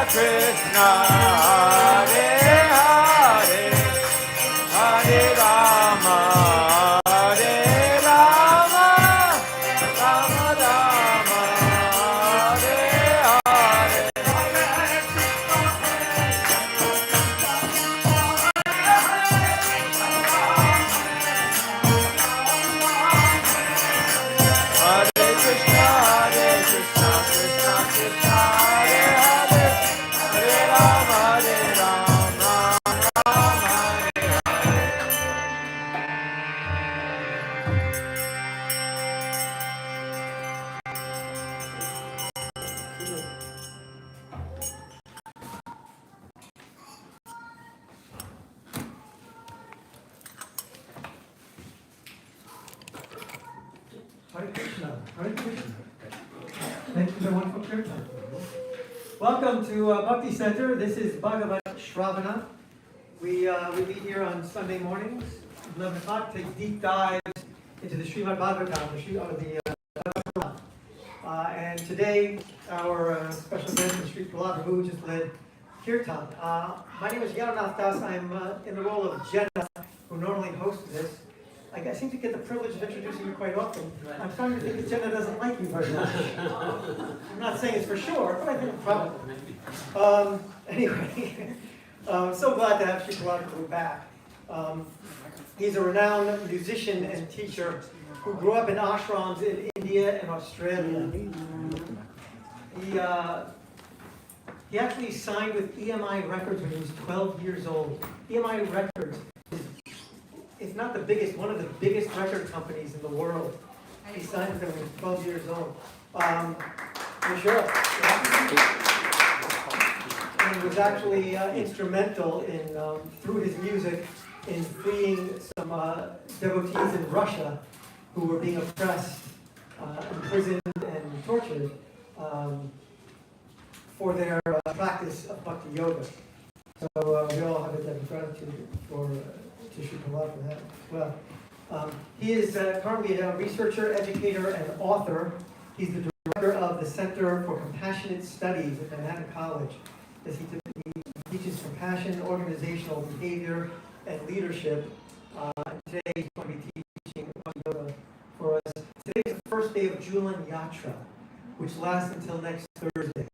Krishna, Hare Hare, Hare Rama, Hare Rama, Rama Rama, Hare Hare. Hare Krishna, Krishna Krishna, Hare Hare, Hare Rama, Rama Hare Krishna, Hare Krishna. Thank you everyone for Kirtan. Welcome to Bhakti Center. This is Bhagavad Shravana. We meet here on Sunday mornings, 11 o'clock, take deep dives into the Srimad Bhagavatam, the Bhagavatam. And today, our special guest is Sri Prahlad Prabhu, just led Kirtan. My name is Yadanath Das. I'm in the role of Jenna, who normally hosts this. I seem to get the privilege of introducing you quite often. I'm starting to think that Jenna doesn't like you very much. I'm not saying it's for sure, but I think probably. Anyway, so glad to have Sri Prahlad Prabhu back. He's a renowned musician and teacher who grew up in ashrams in India and Australia. He actually signed with EMI Records when he was 12 years old. EMI Records is not the biggest, one of the biggest record companies in the world. He signed with them when he was 12 years old. For sure. And he was actually instrumental in, through his music, in freeing some devotees in Russia who were being oppressed, imprisoned, and tortured for their practice of bhakti yoga. So we all have a debt of gratitude to Sri Prahlad for that as well. He is currently a researcher, educator, and author. He's the director of the Center for Compassionate Studies at Manhattan College. He teaches compassion, organizational behavior, and leadership. Today he's going to be teaching yoga for us. Today is the first day of Julan Yatra, which lasts until next Thursday.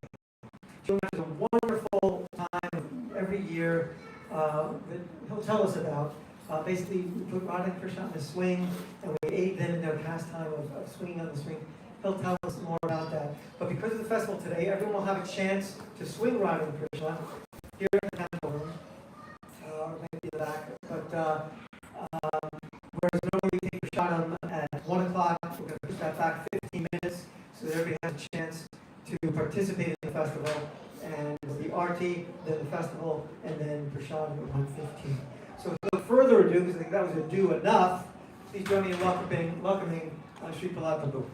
Julan Yatra is a wonderful time every year that he'll tell us about. Basically, we put Radha and Krishna on the swing, and we aid them in their pastime of swinging on the swing. He'll tell us more about that. But because of the festival today, everyone will have a chance to swing Radha and Krishna here in the temple room, or maybe in the back. But whereas normally we take Prashadam at 1 o'clock, we're going to push that back 15 minutes so that everybody has a chance to participate in the festival. And it'll be Arti, then the festival, and then Prashadam at 1:15. So without further ado, because I think that was ado enough, please join me in welcoming Sri Prahlad Prabhu.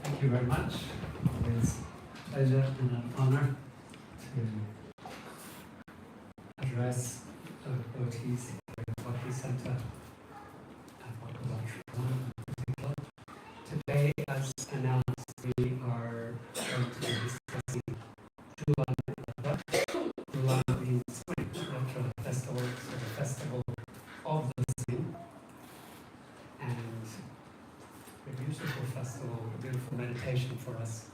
Thank you very much. It's a pleasure and an honor to address the devotees here at Bhakti Center at Bhakti Center in particular. Today, as announced, we are going to be discussing Julan Yatra. Julan means spring. Yatra festival, so the festival of the spring. And a beautiful festival, a beautiful meditation for us.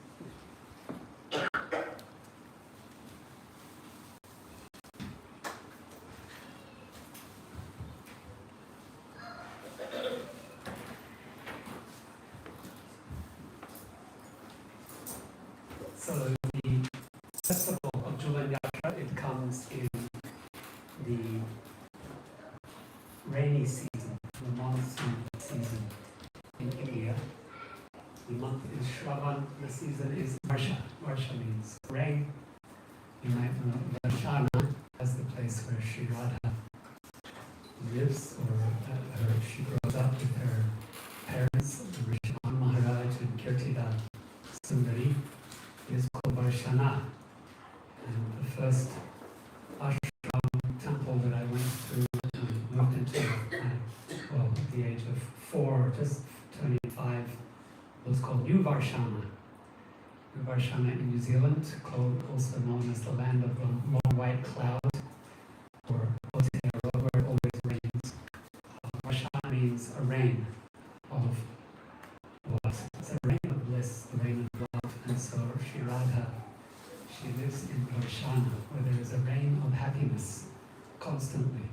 So the festival of Julan Yatra, it comes in the rainy season, the monsoon season in India. The month is Shravan, the season is Varsha. Varsha means rain. You might know Varshana as the place where Sri Radha lives, or she grows up with her parents, Rishabhan Maharaj and Kirtida Sundari. Is called Varshana. And the first ashram temple that I went through and moved into at the age of 4, just turning 5, was called New Varshana. Rosh Hashanah in New Zealand, also known as the land of the long white cloud, or Aotearoa, where it always rains. Rosh Hashanah means a rain of what? It's a rain of bliss, a rain of love. And so Sri Radha, she lives in Rosh Hashanah, where there is a rain of happiness constantly.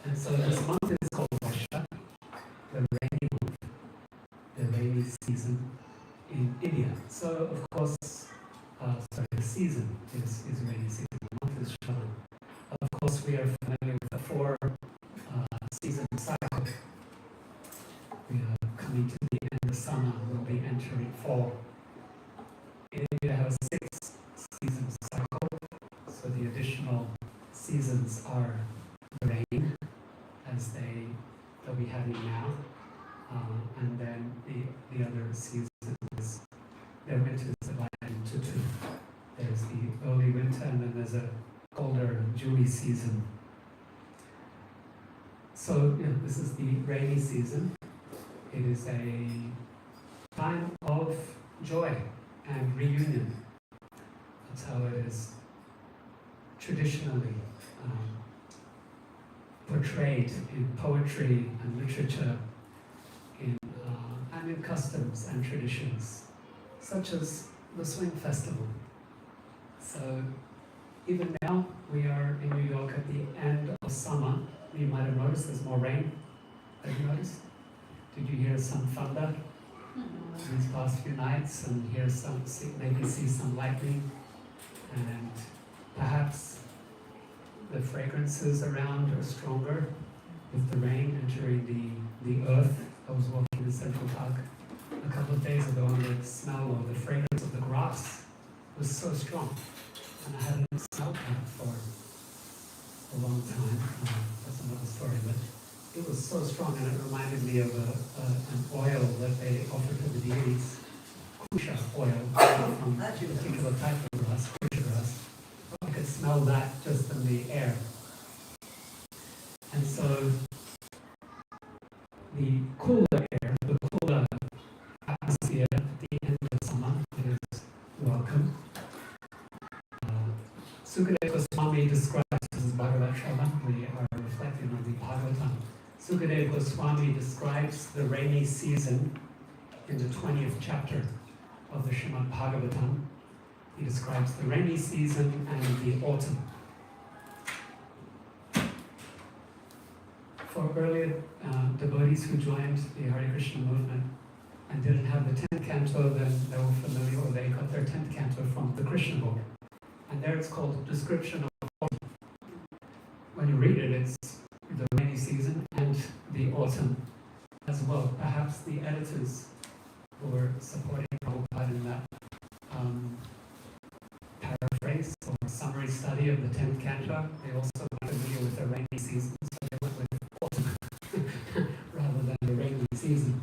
And so this month is called Rosh Hashanah, the rainy month, the rainy season in India. So of course, the season is rainy season, the month is Shravan. Of course, we are familiar with the 4 season cycle. We are coming to the end of summer, we'll be entering fall. In India has 6 season cycle, so the additional seasons are the rain, as they'll be having now, and then the other seasons, their winter is divided into 2. There's the early winter, and then there's a colder, dewy season. So this is the rainy season. It is a time of joy and reunion. That's how it is traditionally portrayed in poetry and literature, and in customs and traditions, such as the Swing Festival. So even now, we are in New York at the end of summer. You might have noticed there's more rain. Have you noticed? Did you hear some thunder these past few nights, and maybe see some lightning, and perhaps the fragrances around are stronger with the rain entering the earth. I was walking in Central Park a couple of days ago, and the smell or the fragrance of the grass was so strong, and I hadn't smelled that for a long time. That's another story, but it was so strong, and it reminded me of an oil that they offer to the deities, kusha oil, from a particular type of grass, kusha grass. I could smell that just in the air. And so the cooler air, the cooler atmosphere at the end of summer is welcome. Sukadeva Goswami describes, this is Bhagavad Shravan, we are reflecting on the Bhagavatam. Sukadeva Goswami describes the rainy season in the 20th chapter of the Srimad Bhagavatam. He describes the rainy season and the autumn. For earlier devotees who joined the Hare Krishna movement and didn't have the 10th canto, then they were familiar, or they got their 10th canto from the Krishna book. And there it's called Description of Autumn. When you read it, it's the rainy season and the autumn as well. Perhaps the editors who were supporting Prabhupada in that paraphrase or summary study of the 10th canto, they also were familiar with the rainy season, so they went with autumn rather than the rainy season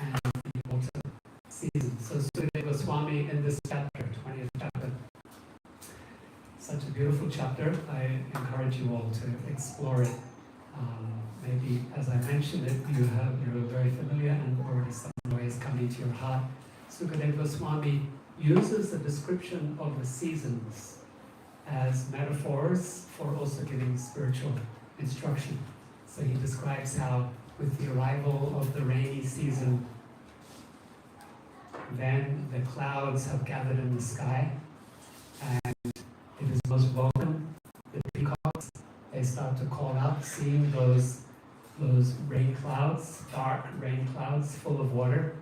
and the autumn season. So Sukadeva Goswami in this chapter, 20th chapter, such a beautiful chapter. I encourage you all to explore it. Maybe, as I mentioned it, you're very familiar, and already some ways coming to your heart. Sukadeva Goswami uses the description of the seasons as metaphors for also giving spiritual instruction. So he describes how, with the arrival of the rainy season, then the clouds have gathered in the sky, and it is most welcome. The peacocks, they start to call out, seeing those rain clouds, dark rain clouds full of water.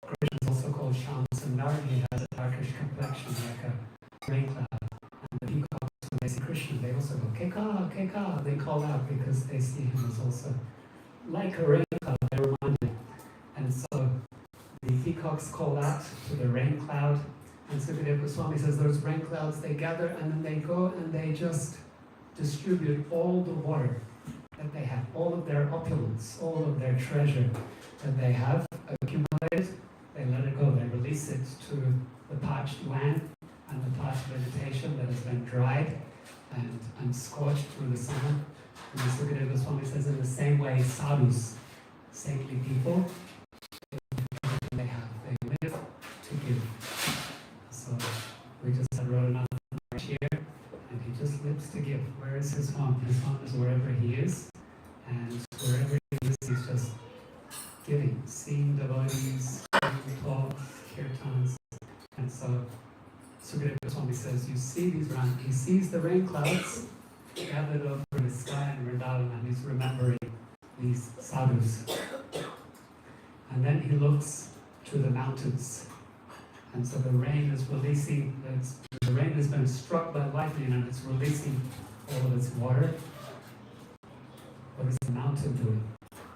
Krishna is also called Sham Sundar. He has a darkish complexion like a rain cloud. And the peacocks, when they see Krishna, they also go, Keka, Keka. They call out because they see him as also like a rain cloud. They're reminded. And so the peacocks call out to the rain cloud. And Sukadeva Goswami says those rain clouds, they gather, and then they go and they just distribute all the water that they have, all of their opulence, all of their treasure that they have accumulated. They let it go, they release it to the parched land and the parched vegetation that has been dried and scorched through the sun. And Sukadeva Goswami says, in the same way, sadhus, saintly people, they have, they live to give. where is his home? His home is wherever he is, and wherever he is, he's just giving, seeing devotees, giving talks, kirtans. And so Sukadeva Goswami says, you see these rain, he sees the rain clouds gathered over the sky in Vrindavan, and he's remembering these sadhus. And then he looks to the mountains, and so the rain is releasing, the rain has been struck by lightning and it's releasing all of its water. What is the mountain doing?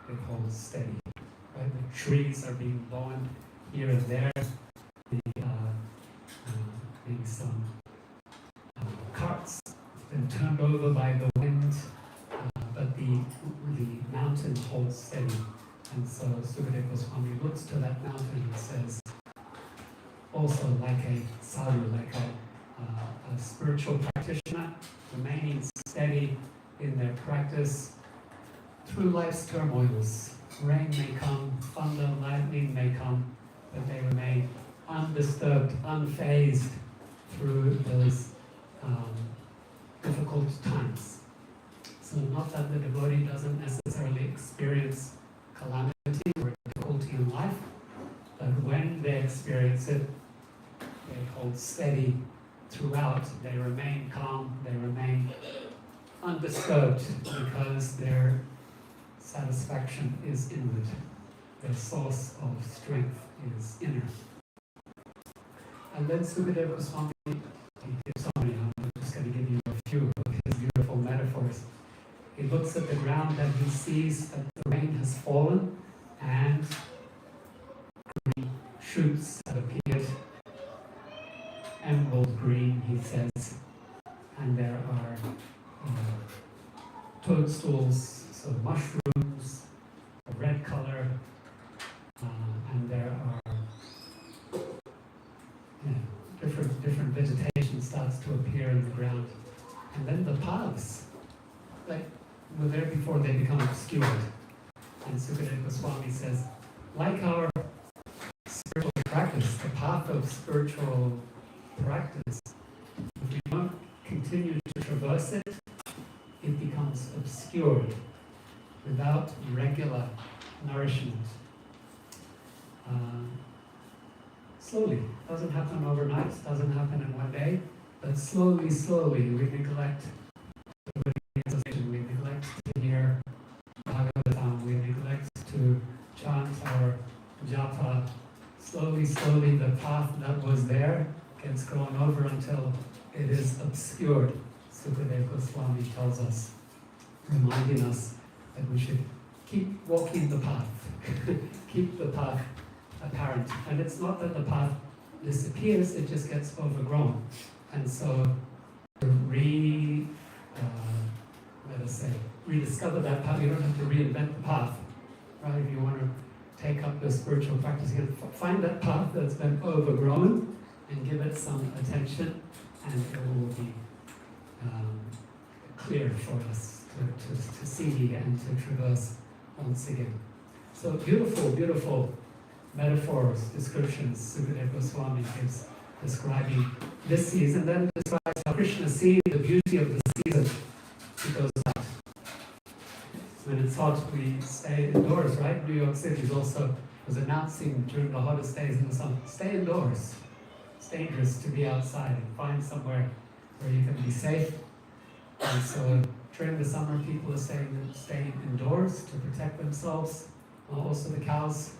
It holds steady. Right? The trees are being blown here and there. Being some carts been turned over by the wind, but the mountain holds steady. And so Sukadeva Goswami looks to that mountain and says, also like a sadhu, like a spiritual practitioner, remaining steady in their practice through life's turmoils. Rain may come, thunder, lightning may come, but they remain undisturbed, unfazed through those difficult times. So not that the devotee doesn't necessarily experience calamity or difficulty in life, but when they experience it, they hold steady throughout. They remain calm, they remain undisturbed because their satisfaction is inward. Their source of strength is inner. And then Sukadeva Goswami, he gives so many, I'm just going to give you a few of his beautiful metaphors. He looks at the ground and he sees that the rain has fallen and green shoots have appeared, emerald green, he says, and there are toadstools, so mushrooms, a red color, and there are different vegetation starts to appear in the ground. And then the paths, like, were there before they become obscured. And Sukadeva Goswami says, like our spiritual practice, the path of spiritual practice, if we don't continue to traverse it, it becomes obscured without regular nourishment. Slowly, doesn't happen overnight, doesn't happen in one day, but slowly we neglect we neglect to hear Bhagavatam, we neglect to chant our japa. Slowly the path that was there gets grown over until it is obscured. Sukadeva Goswami tells us, reminding us that we should keep walking the path, keep the path apparent. And it's not that the path disappears, it just gets overgrown. And so to rediscover that path, you don't have to reinvent the path, right? If you want to take up the spiritual practice, you find that path that's been overgrown and give it some attention, and it will be clear for us to see and to traverse once again. So beautiful metaphors, descriptions Sukadeva Goswami gives describing this season, then describes how Krishna sees the beauty of the season. He goes out. When it's hot, we stay indoors, right? New York City was announcing during the hottest days in the summer, stay indoors. It's dangerous to be outside, and find somewhere where you can be safe. And so during the summer, people are staying indoors to protect themselves. Also the cows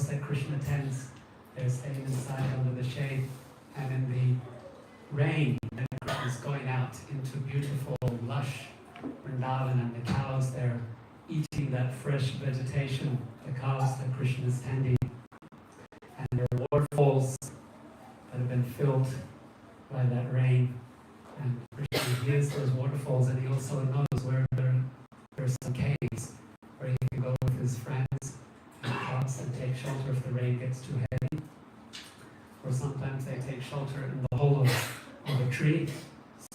that Krishna tends, they're staying inside under the shade. And in the rain, then Krishna is going out into beautiful, lush Vrindavan, and the cows, they're eating that fresh vegetation, the cows that Krishna is tending. And there are waterfalls that have been filled by that rain. And Krishna hears those waterfalls, and he also knows where there's some caves where he can go with his friends and cross and take shelter if the rain gets too heavy. Or sometimes they take shelter in the hollow of a tree.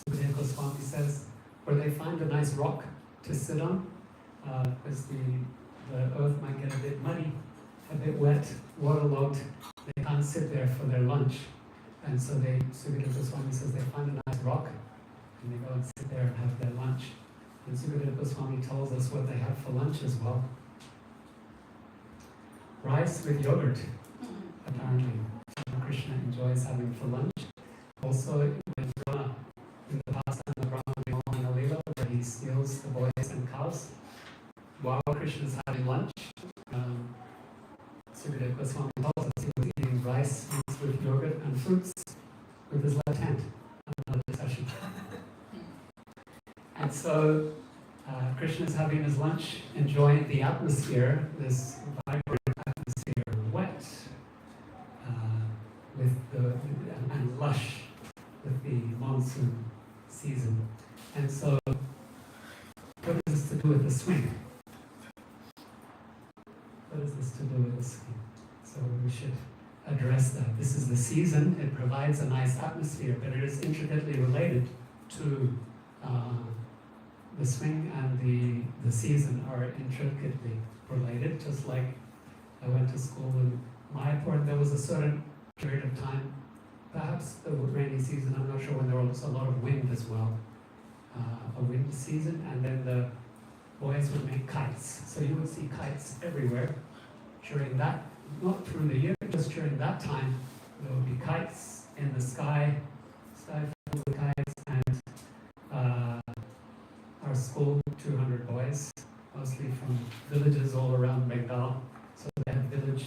Sukadeva Goswami says, where they find a nice rock to sit on, because the earth might get a bit muddy, a bit wet, waterlogged. They can't sit there for their lunch. And so Sukadeva Goswami says they find a nice rock and they go and sit there and have their lunch. And Sukadeva Goswami tells us what they have for lunch as well. Rice with yogurt, apparently. Krishna enjoys having for lunch. Also, with Brahma, in the pastime of Brahma Vimohana Leela, where he steals the boys and cows, while Krishna is having lunch, Sukadeva Goswami tells us he was eating rice mixed with yogurt and fruits with his left hand. Another session. And so, Krishna is having his lunch, enjoying the atmosphere, this vibrant atmosphere, wet, and lush with the monsoon season. And so, what is this to do with the swing? What is this to do with the swing? So we should address that. This is the season, it provides a nice atmosphere, but it is intricately related to the swing and the season are intricately related, just like I went to school in Mayapur, and there was a certain period of time, perhaps the rainy season, I'm not sure, when there was a lot of wind as well, a wind season, and then the boys would make kites. So you would see kites everywhere during that, not through the year, just during that time, there would be kites in the sky full of kites, and our school, 200 boys, mostly from villages all around Bengal. So they have village,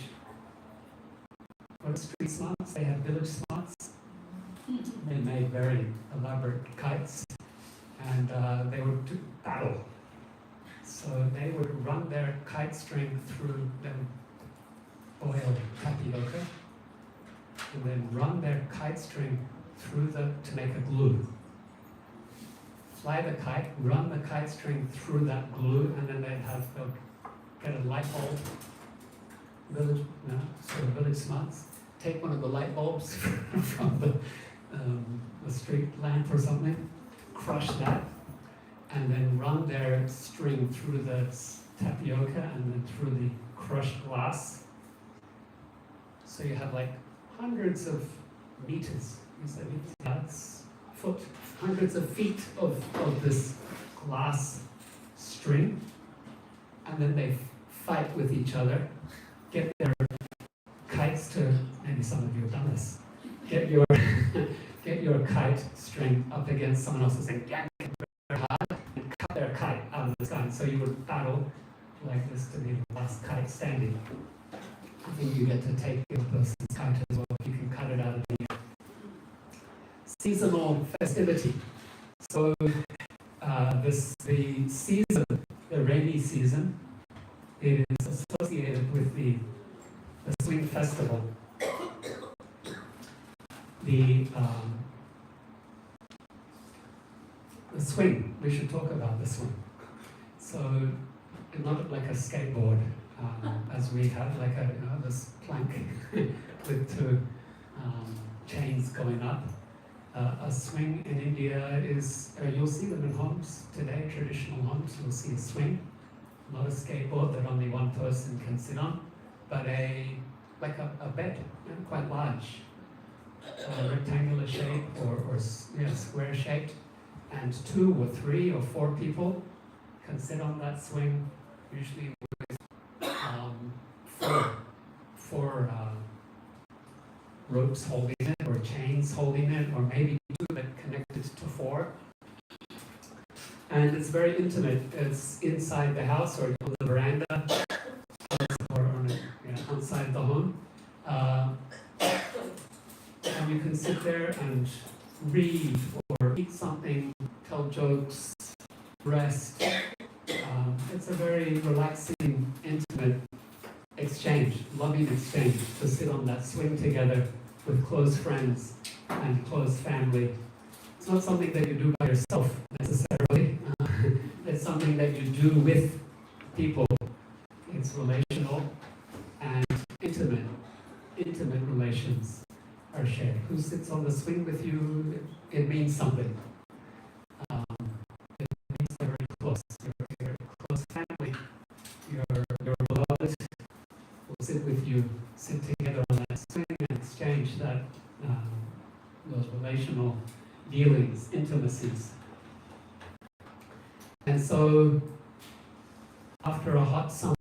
what are street smarts? They have village smarts. They made very elaborate kites, and they would do battle. So they would run their kite string through them boiled tapioca, and then run their kite string through to make a glue. Fly the kite, run the kite string through that glue, and then they'll get a light bulb, village smarts, take one of the light bulbs from the street lamp or something, crush that, and then run their string through the tapioca and then through the crushed glass. So you have like hundreds of meters, that's foot, hundreds of feet of this glass string, and then they fight with each other, get their kites to, maybe some of you have done this, get your kite string up against someone else's and yank it very hard and cut their kite out of the sky. So you would battle like this to be the last kite standing. I think you get to take the other person's kite as well if you can cut it out of the air. Seasonal festivity. So the season, the rainy season, it is associated with the swing festival. The swing, we should talk about the swing. So, not like a skateboard, as we have, like this plank with two chains going up. A swing in India is, you'll see them in homes today, traditional homes, you'll see a swing, not a skateboard that only one person can sit on, but like a bed, quite large, rectangular shape or square shaped, and 2 or 3 or 4 people can sit on that swing, usually with four ropes holding it, or chains holding it, or maybe 2 that connect it to 4. And it's very intimate. It's inside the house or on the veranda, or outside the home. And you can sit there and read or eat something, tell jokes, rest. It's a very relaxing, intimate exchange, loving exchange, to sit on that swing together with close friends and close family. It's not something that you do by yourself necessarily. It's something that you do with people. It's relational and intimate. Intimate relations are shared. Who sits on the swing with you? It means something. It means they're very close. Your close family, your beloved will sit with you, sit together on that swing and exchange that those relational dealings, intimacies And so after a hot summer,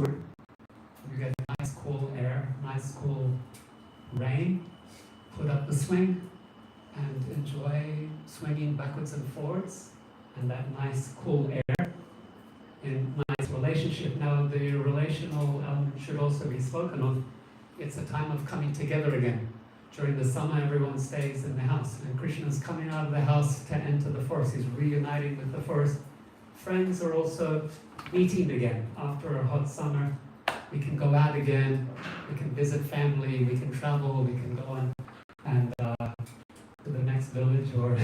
you get nice cool air, nice cool rain, put up the swing and enjoy swinging backwards and forwards and that nice cool air in nice relationship. Now the relational element should also be spoken of. It's a time of coming together again. During the summer, everyone stays in the house, and Krishna's coming out of the house to enter the forest. He's reuniting with the forest. Friends are also meeting again after a hot summer. We can go out again, we can visit family, we can travel, we can go on and to the next village or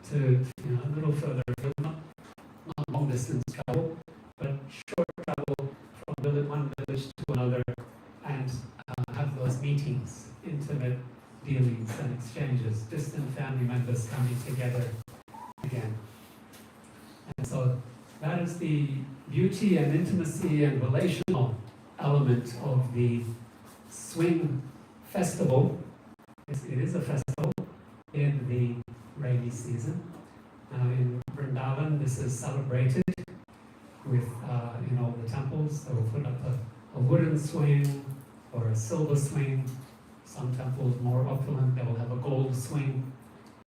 to a little further, not long distance travel, but short travel from one village to another and have those meetings, intimate dealings and exchanges, distant family members coming together again. And so that is the beauty and intimacy and relational element of the swing festival. It is a festival in the rainy season. In Vrindavan, this is celebrated with in all the temples. They will put up a wooden swing or a silver swing. Some temples more opulent, they will have a gold swing.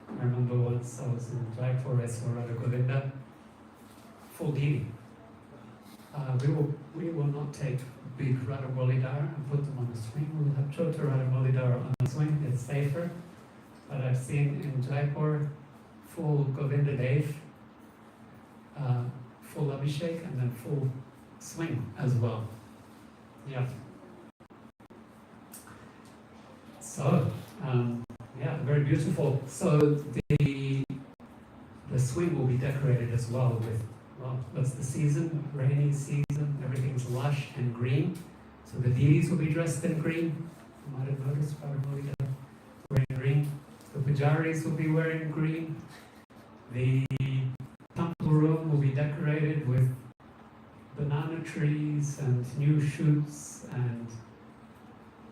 I remember once I was in Jaipur, I saw Radha Govinda, full deity. We will not take big Radha Bolidar and put them on the swing. We'll have Chota Radha Bolidar on the swing, it's safer. But I've seen in Jaipur full Govinda Dev, full Abhishek, and then full swing as well. Yeah. So, very beautiful. So the swing will be decorated as well with, that's the season, rainy season, everything's lush and green. So the deities will be dressed in green. You might have noticed, probably wearing green. The pujaris will be wearing green. The temple room will be decorated with banana trees and new shoots, and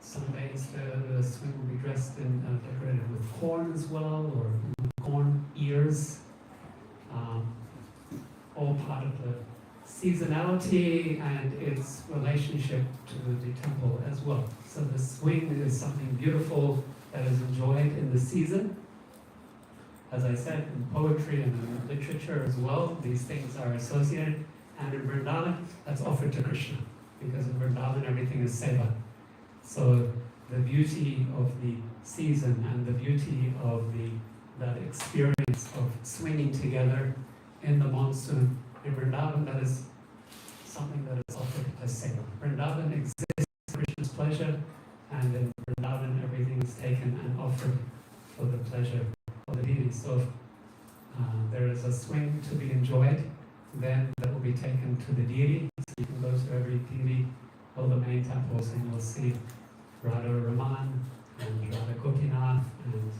some days the swing will be dressed in, decorated with corn as well, or corn ears. All part of the seasonality and its relationship to the temple as well. So the swing is something beautiful that is enjoyed in the season. As I said, in poetry and in literature as well, these things are associated. And in Vrindavan, that's offered to Krishna, because in Vrindavan everything is seva. So the beauty of the season and the beauty of that experience of swinging together in the monsoon in Vrindavan, that is something that is offered as seva. Vrindavan exists for Krishna's pleasure, and in Vrindavan everything is taken and offered for the pleasure of the deity. So if there is a swing to be enjoyed, then that will be taken to the deity. So you can go to every deity, all the main temples, and you'll see Radha Raman and Radha Gopinath and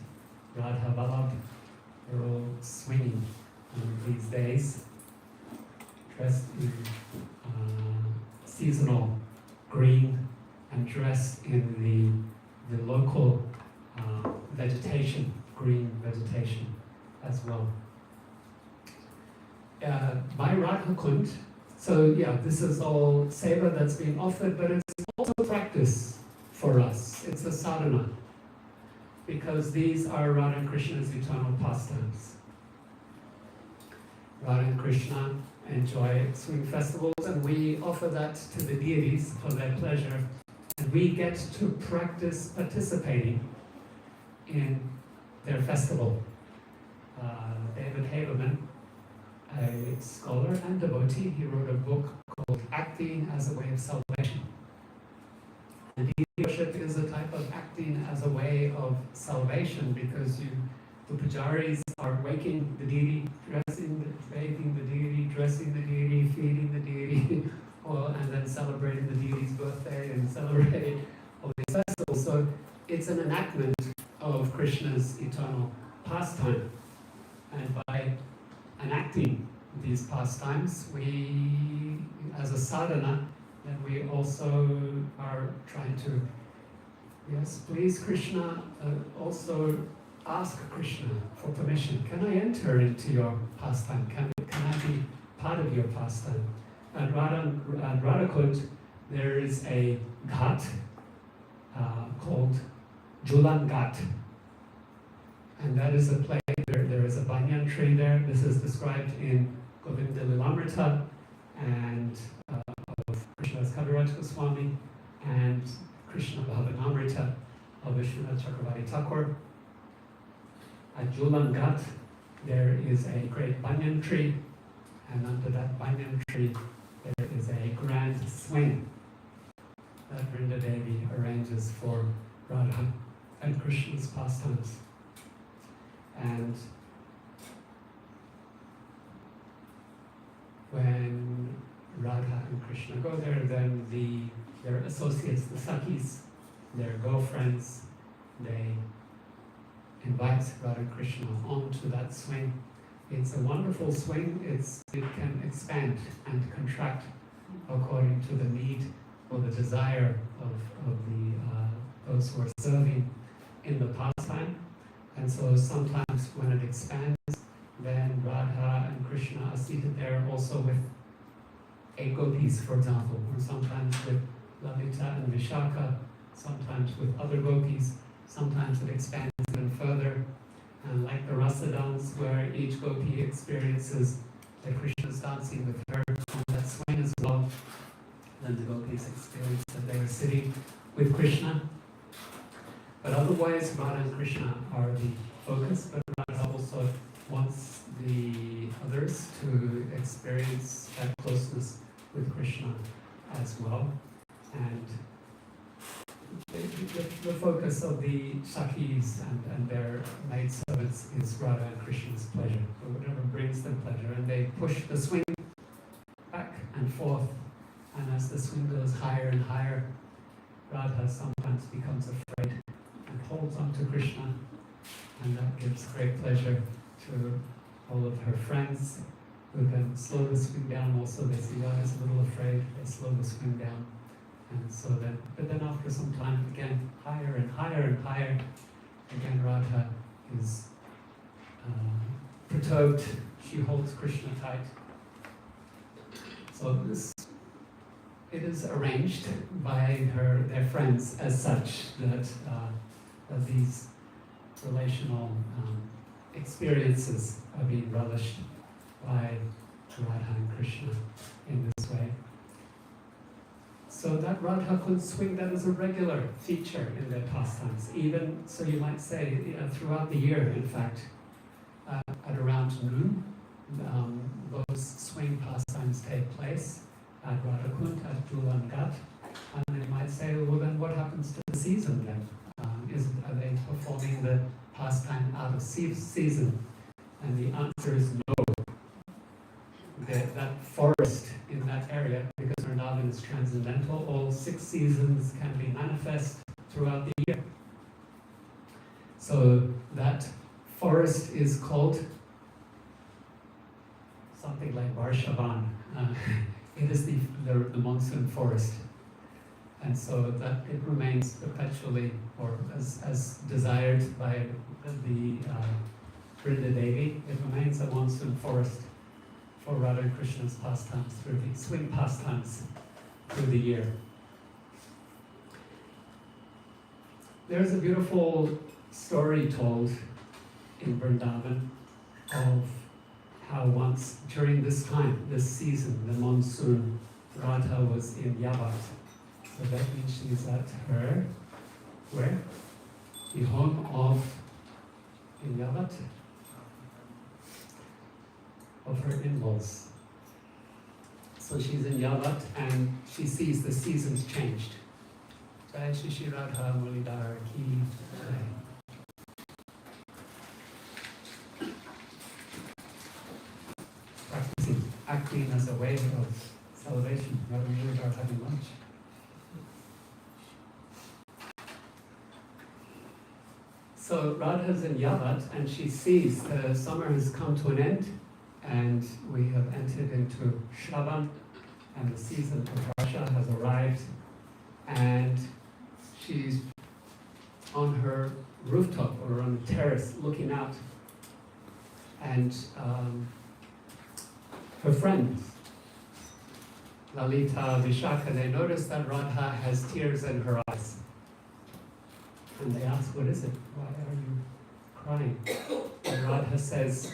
Radha Vallabh. They're all swinging these days, dressed in seasonal green and dressed in the local vegetation, green vegetation as well. By Radha Kund, so this is all seva that's being offered, but it's also practice for us. It's a sadhana, because these are Radha and Krishna's eternal pastimes. Radha and Krishna enjoy swing festivals, and we offer that to the deities for their pleasure, and we get to practice participating in their festival. David Haberman, a scholar and devotee, he wrote a book called Acting as a Way of Salvation. And deity worship is a type of acting as a way of salvation, because the pujaris are waking the deity, bathing the deity, dressing the deity, feeding the deity, and then celebrating the deity's birthday and celebrating all these festivals. So it's an enactment of Krishna's eternal pastime. And by enacting these pastimes, we, as a sadhana, then we also are trying to, please Krishna, also ask Krishna for permission. Can I enter into your pastime? Can I be part part of your pastime. At Radhakund, there is a ghat called Julan Ghat. And that is a place, there is a banyan tree there. This is described in Govinda Lilamrita and of Krishnadas Kaviraj Goswami and Krishna Bhavanamrita of Vishwanath Chakravarti Thakur. At Julan Ghat, there is a great banyan tree, and under that banyan tree, there is a grand swing that Vrinda Devi arranges for Radha and Krishna's pastimes. And when Radha and Krishna go there, then their associates, the Sakhis, their girlfriends, they invite Radha and Krishna onto that swing. It's a wonderful swing. It can expand and contract according to the need or the desire of those who are serving in the pastime. And so sometimes when it expands, then Radha and Krishna are seated there also with 8 gopis, for example, or sometimes with Lalita and Vishaka, sometimes with other gopis, sometimes it expands even further. And like the rasa dance, where each gopi experiences that Krishna is dancing with her on that swing as well, then the gopis experience that they are sitting with Krishna. But otherwise, Radha and Krishna are the focus, but Radha also wants the others to experience that closeness with Krishna as well. And the focus of the Sakhis and their maidservants is Radha and Krishna's pleasure, or whatever brings them pleasure. And they push the swing back and forth, and as the swing goes higher and higher, Radha sometimes becomes afraid and holds on to Krishna, and that gives great pleasure to all of her friends, who then slow the swing down. Also, they see Radha's a little afraid, they slow the swing down. And so then, but then after some time, again, higher and higher and higher, again Radha is perturbed. She holds Krishna tight. So it is arranged by their friends as such that these relational experiences are being relished by Radha and Krishna in this way. So that Radha swing, that is a regular feature in their pastimes. Even, so you might say, throughout the year, in fact, at around noon, those swing pastimes take place at Radhakund, at Julan Ghat. And then you might say, well then what happens to the season then? Are they performing the pastime out of season? And the answer is no. That forest in that area, because Vrindavan is transcendental, all 6 seasons can be manifest throughout the year. So that forest is called something like Varshavan. It is the monsoon forest. And so that it remains perpetually, or as desired by the Vrinda Devi, it remains a monsoon forest for Radha and Krishna's pastimes, through the swing pastimes through the year. There's a beautiful story told in Vrindavan of how once during this time, this season, the monsoon, Radha was in Yavat. So that means she's at her, where? The home of, in Yavat, of her in-laws. So she's in Yavat and she sees the seasons changed. Jai Shri Shri Radha Mulidhar Ki Jai. Practicing acting as a way of salvation, rather than Mulidhar having lunch. So Radha's in Yavat and she sees the summer has come to an end, and we have entered into Shravan, and the season of Varsha has arrived, and she's on her rooftop or on the terrace looking out, and her friends, Lalita, Vishaka, they notice that Radha has tears in her eyes. And they ask, what is it? Why are you crying? And Radha says,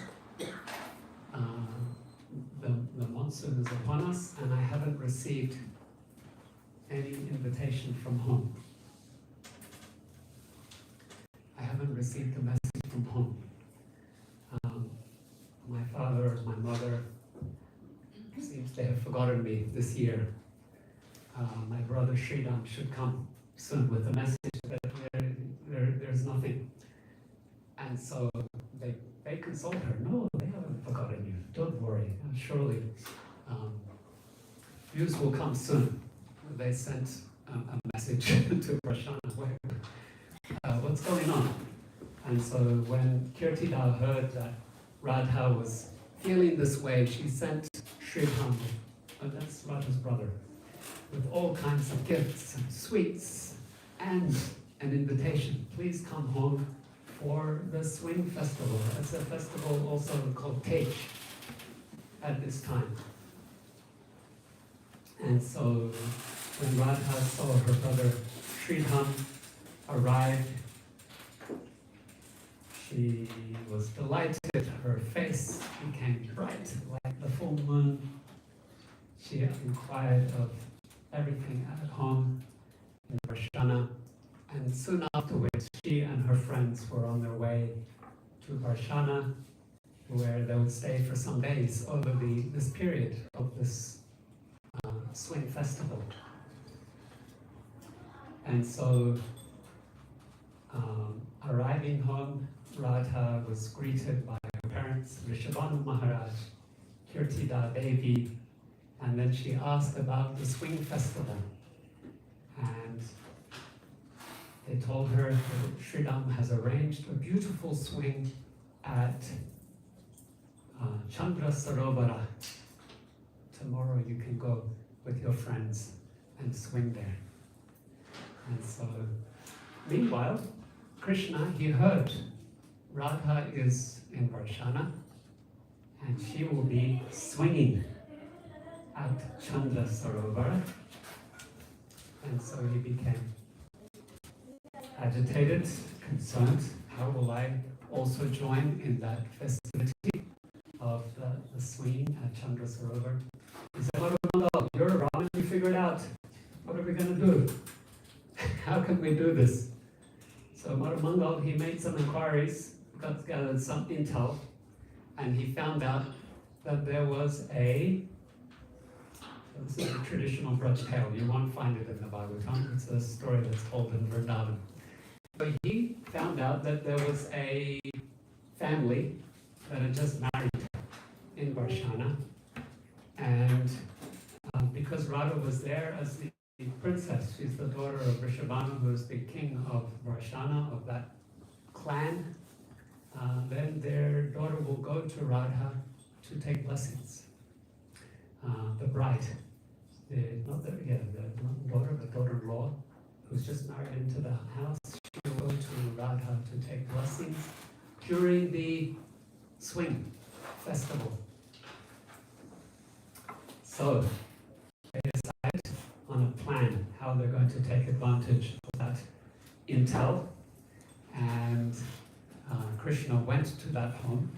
the monsoon is upon us and I haven't received any invitation from home. I haven't received a message from home. My father, my mother seems to have forgotten me this year. My brother Sridham should come soon with a message, but there's nothing. And so they console her. No, they haven't forgotten you. Don't worry. Surely news will come soon. They sent a message to Prashana. What's going on? And so when Kirtida heard that Radha was feeling this way, she sent Sridham, that's Radha's brother, with all kinds of gifts and sweets and an invitation. Please come home for the swing festival. It's a festival also called Tej at this time. And so when Radha saw her brother Sridham arrive, she was delighted. Her face became bright like the full moon. She inquired of everything at home in Varshana, and soon afterwards she and her friends were on their way to Varshana, where they would stay for some days over this period of this swing festival. And so arriving home, Radha was greeted by her parents, Rishabhanu Maharaj, Kirtida Devi, and then she asked about the swing festival. And they told her that Sridham has arranged a beautiful swing at Chandra Sarovara. Tomorrow you can go with your friends and swing there. And so, meanwhile, Krishna, he heard Radha is in Varshana and she will be swinging at Chandra Sarovara. And so he became agitated, concerned. How will I also join in that festivity of the swinging at Chandra Sarovar? He said, Madhumangal, you're a Brahmin, you figure it out. What are we going to do? How can we do this? So Madhumangal, he made some inquiries, gathered some intel, and he found out that there was this is a traditional Braj tale, you won't find it in the Bhagavatam, it's a story that's told in Vrindavan. But he found out that there was a family that had just married in Varshana, and because Radha was there as the princess, she's the daughter of Rishabhanu, who is the king of Varshana, of that clan, then their daughter will go to Radha to take blessings. The bride, the daughter-in-law, who's just married into the house, she will go to Radha to take blessings during the swing festival. So they decide on a plan how they're going to take advantage of that intel, and Krishna went to that home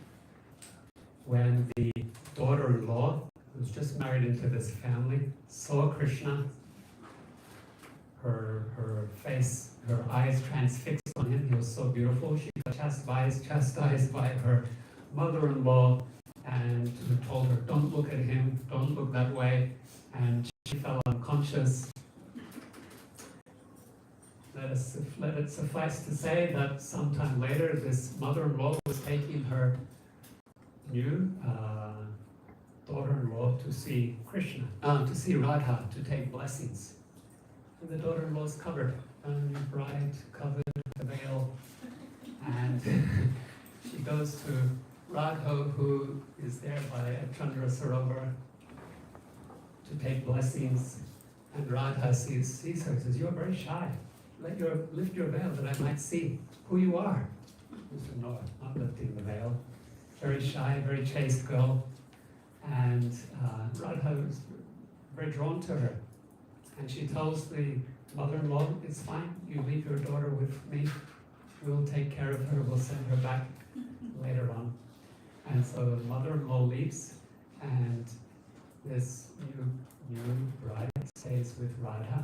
when the daughter-in-law, who's just married into this family, saw Krishna. Her face, her eyes transfixed on him. He was so beautiful. She got chastised by her mother-in-law, and who told her, don't look at him, don't look that way, and she fell unconscious. Let it suffice to say that sometime later, this mother-in-law was taking her new daughter-in-law to see Krishna, to see Radha, to take blessings. And the daughter-in-law is covered, bride covered with a veil, and she goes to Radha, who is there by Chandra Sarovar, to take blessings. And Radha sees her and says, you're very shy. Lift your veil that I might see who you are. He said, no, I'm not lifting the veil. Very shy, very chaste girl. And Radha was very drawn to her. And she tells the mother-in-law, it's fine, you leave your daughter with me. We'll take care of her, we'll send her back later on. And so the mother-in-law leaves, and this new bride stays with Radha.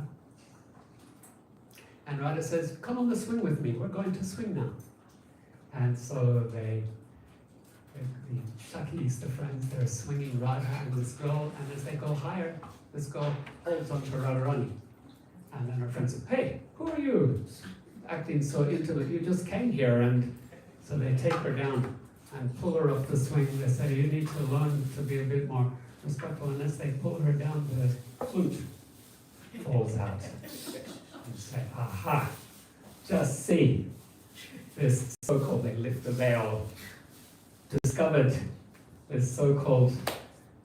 And Radha says, come on the swing with me, we're going to swing now. And so the Shakis, the friends, they're swinging Radha and this girl, and as they go higher, this girl holds onto Radharani. And then her friend says, hey, who are you acting so into it? You just came here. And so they take her down and pull her up the swing. They say, you need to learn to be a bit more respectful. And as they pull her down, the flute falls out. And you say, aha, just see. This so-called, they lift the veil, discovered this so-called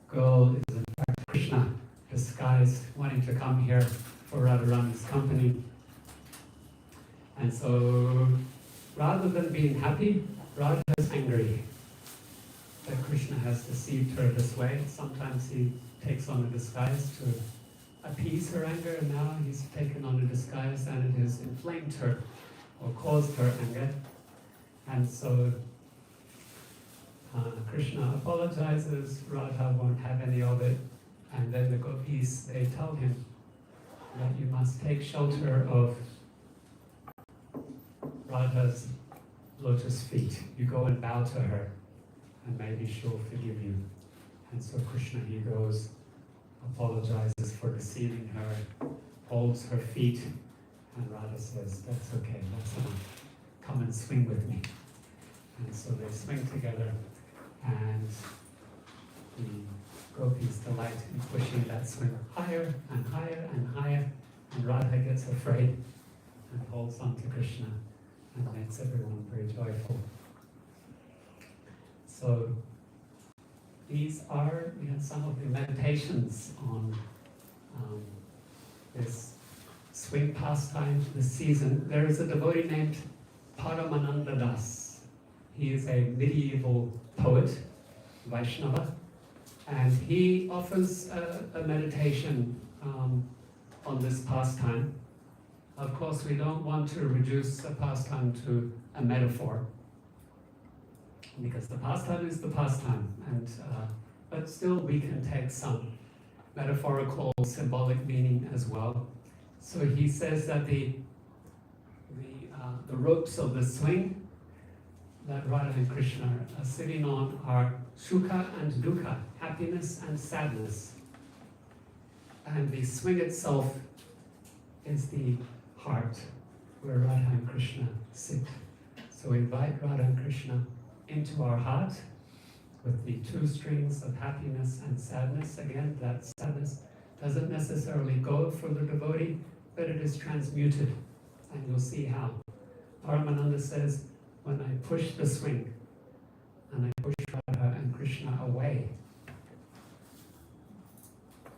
girl is in fact Krishna, disguised, wanting to come here for Radharani's company. And so, rather than being happy, Radha is angry that Krishna has deceived her this way. Sometimes he takes on a disguise to appease her anger, and now he's taken on a disguise and it has inflamed her or caused her anger. And so Krishna apologizes, Radha won't have any of it, and then the gopis, they tell him that you must take shelter of Radha's lotus feet. You go and bow to her, and maybe she'll forgive you. And so Krishna, he goes, apologizes for deceiving her, holds her feet, and Radha says, that's okay, that's enough. Come and swing with me. And so they swing together, and the gopis delight in pushing that swing higher and higher and higher, and Radha gets afraid and holds on to Krishna and makes everyone very joyful. So these are some of the meditations on this swing pastime this season. There is a devotee named Paramananda Das. He is a medieval poet, Vaishnava, and he offers a meditation on this pastime. Of course, we don't want to reduce a pastime to a metaphor, because the pastime is the pastime, and but still we can take some metaphorical, symbolic meaning as well. So he says that the ropes of the swing that Radha and Krishna are sitting on are Sukha and Dukkha, happiness and sadness. And the swing itself is the heart where Radha and Krishna sit. So we invite Radha and Krishna into our heart with the two strings of happiness and sadness. Again, that sadness doesn't necessarily go for the devotee, but it is transmuted, and you'll see how. Paramananda says, when I push the swing and I push Radha and Krishna away,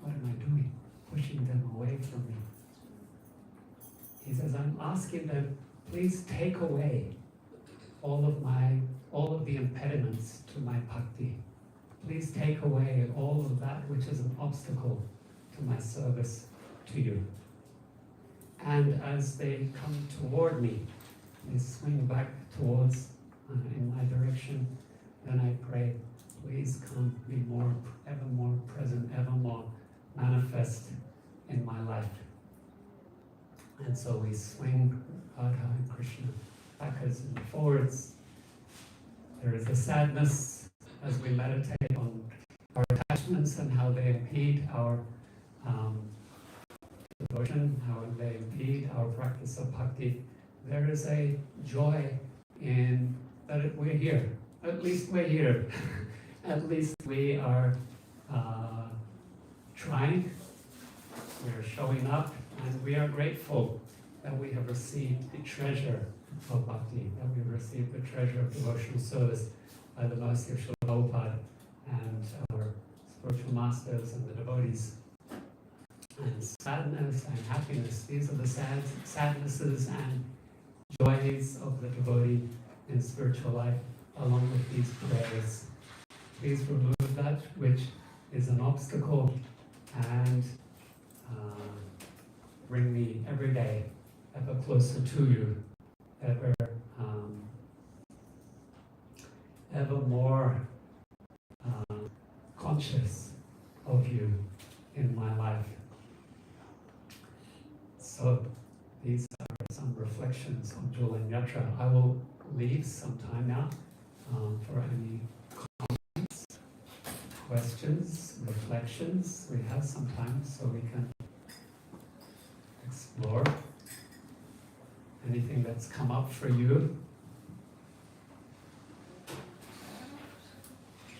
what am I doing? Pushing them away from me. He says, I'm asking them, please take away all of the impediments to my bhakti. Please take away all of that which is an obstacle to my service to you. And as they come toward me, they swing back towards in my direction, then I pray, please come, be ever more present, ever more manifest in my life. And so we swing Radha and Krishna backwards and forwards. There is a sadness as we meditate on our attachments and how they impede our devotion, how they impede our practice of bhakti. There is a joy in that we're here. At least we're here. At least we are trying. We're showing up, and we are grateful that we have received the treasure of bhakti, that we have received the treasure of devotional service by the mercy of Srila Prabhupada and our spiritual masters and the devotees. And sadness and happiness, these are the sadnesses and joys of the devotee in spiritual life, along with these prayers. Please remove that which is an obstacle and bring me every day ever closer to you, ever more conscious of you in my life. So these are some reflections on Julan Yatra. I will leave some time now for any comments, questions, reflections. We have some time so we can explore anything that's come up for you.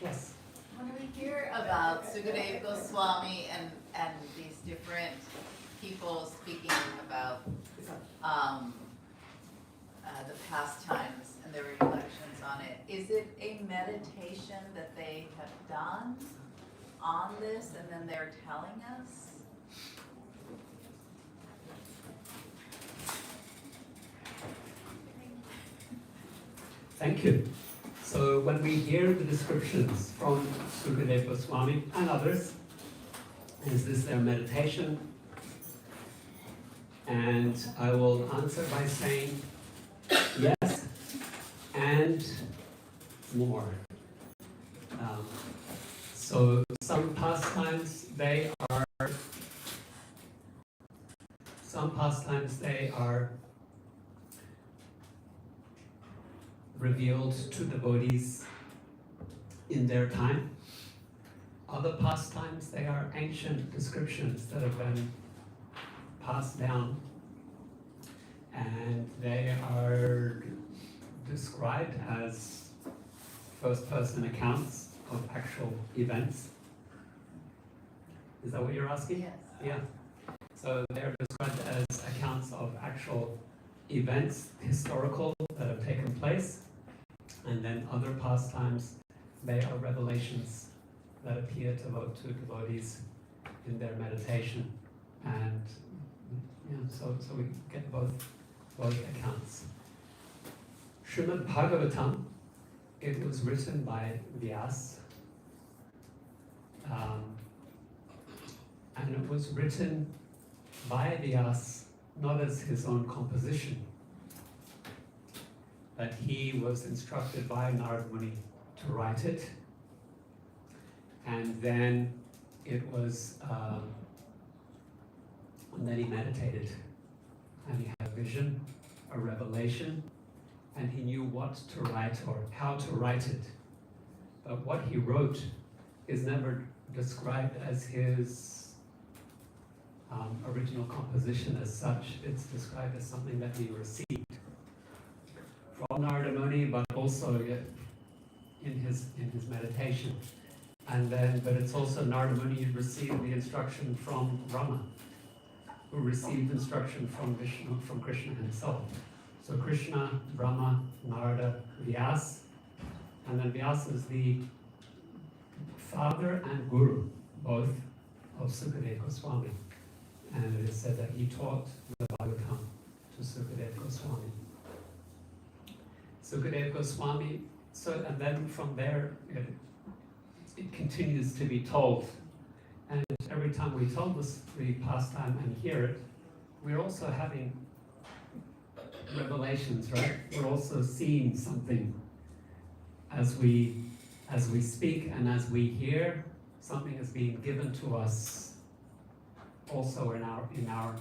Yes. When we hear about Sukadeva Goswami and these different people speaking about the pastimes and their reflections on it, is it a meditation that they have done on this and then they're telling us? Thank you. So when we hear the descriptions from Sukadeva Goswami and others, is this their meditation? And I will answer by saying yes and more. So some pastimes they are revealed to devotees in their time. Other pastimes, they are ancient descriptions that have been passed down, and they are described as first-person accounts of actual events. Is that what you're asking? Yes. Yeah. So they're described as accounts of actual events, historical, that have taken place. And then other pastimes, they are revelations that appear to devotees in their meditation. And so we get both accounts. Srimad Bhagavatam, it was written by Vyas. And it was written by Vyas not as his own composition, but he was instructed by Narad Muni to write it, and then it was, and then he meditated, and he had a vision, a revelation, and he knew what to write or how to write it. But what he wrote is never described as his original composition as such. It's described as something that he received from Narada Muni, but also in his meditation. And then, but it's also Narada Muni received the instruction from Rama, who received instruction from Vishnu, from Krishna himself. So Krishna, Brahma, Narada, Vyas, and then Vyas is the father and guru, both of Sukadeva Goswami. And it is said that he taught the Bhagavatam to Sukadeva Goswami. Sukadeva Goswami, and then from there it continues to be told. And every time we tell the pastime and hear it, we're also having revelations, right? We're also seeing something as we speak and as we hear. Something is being given to us also in our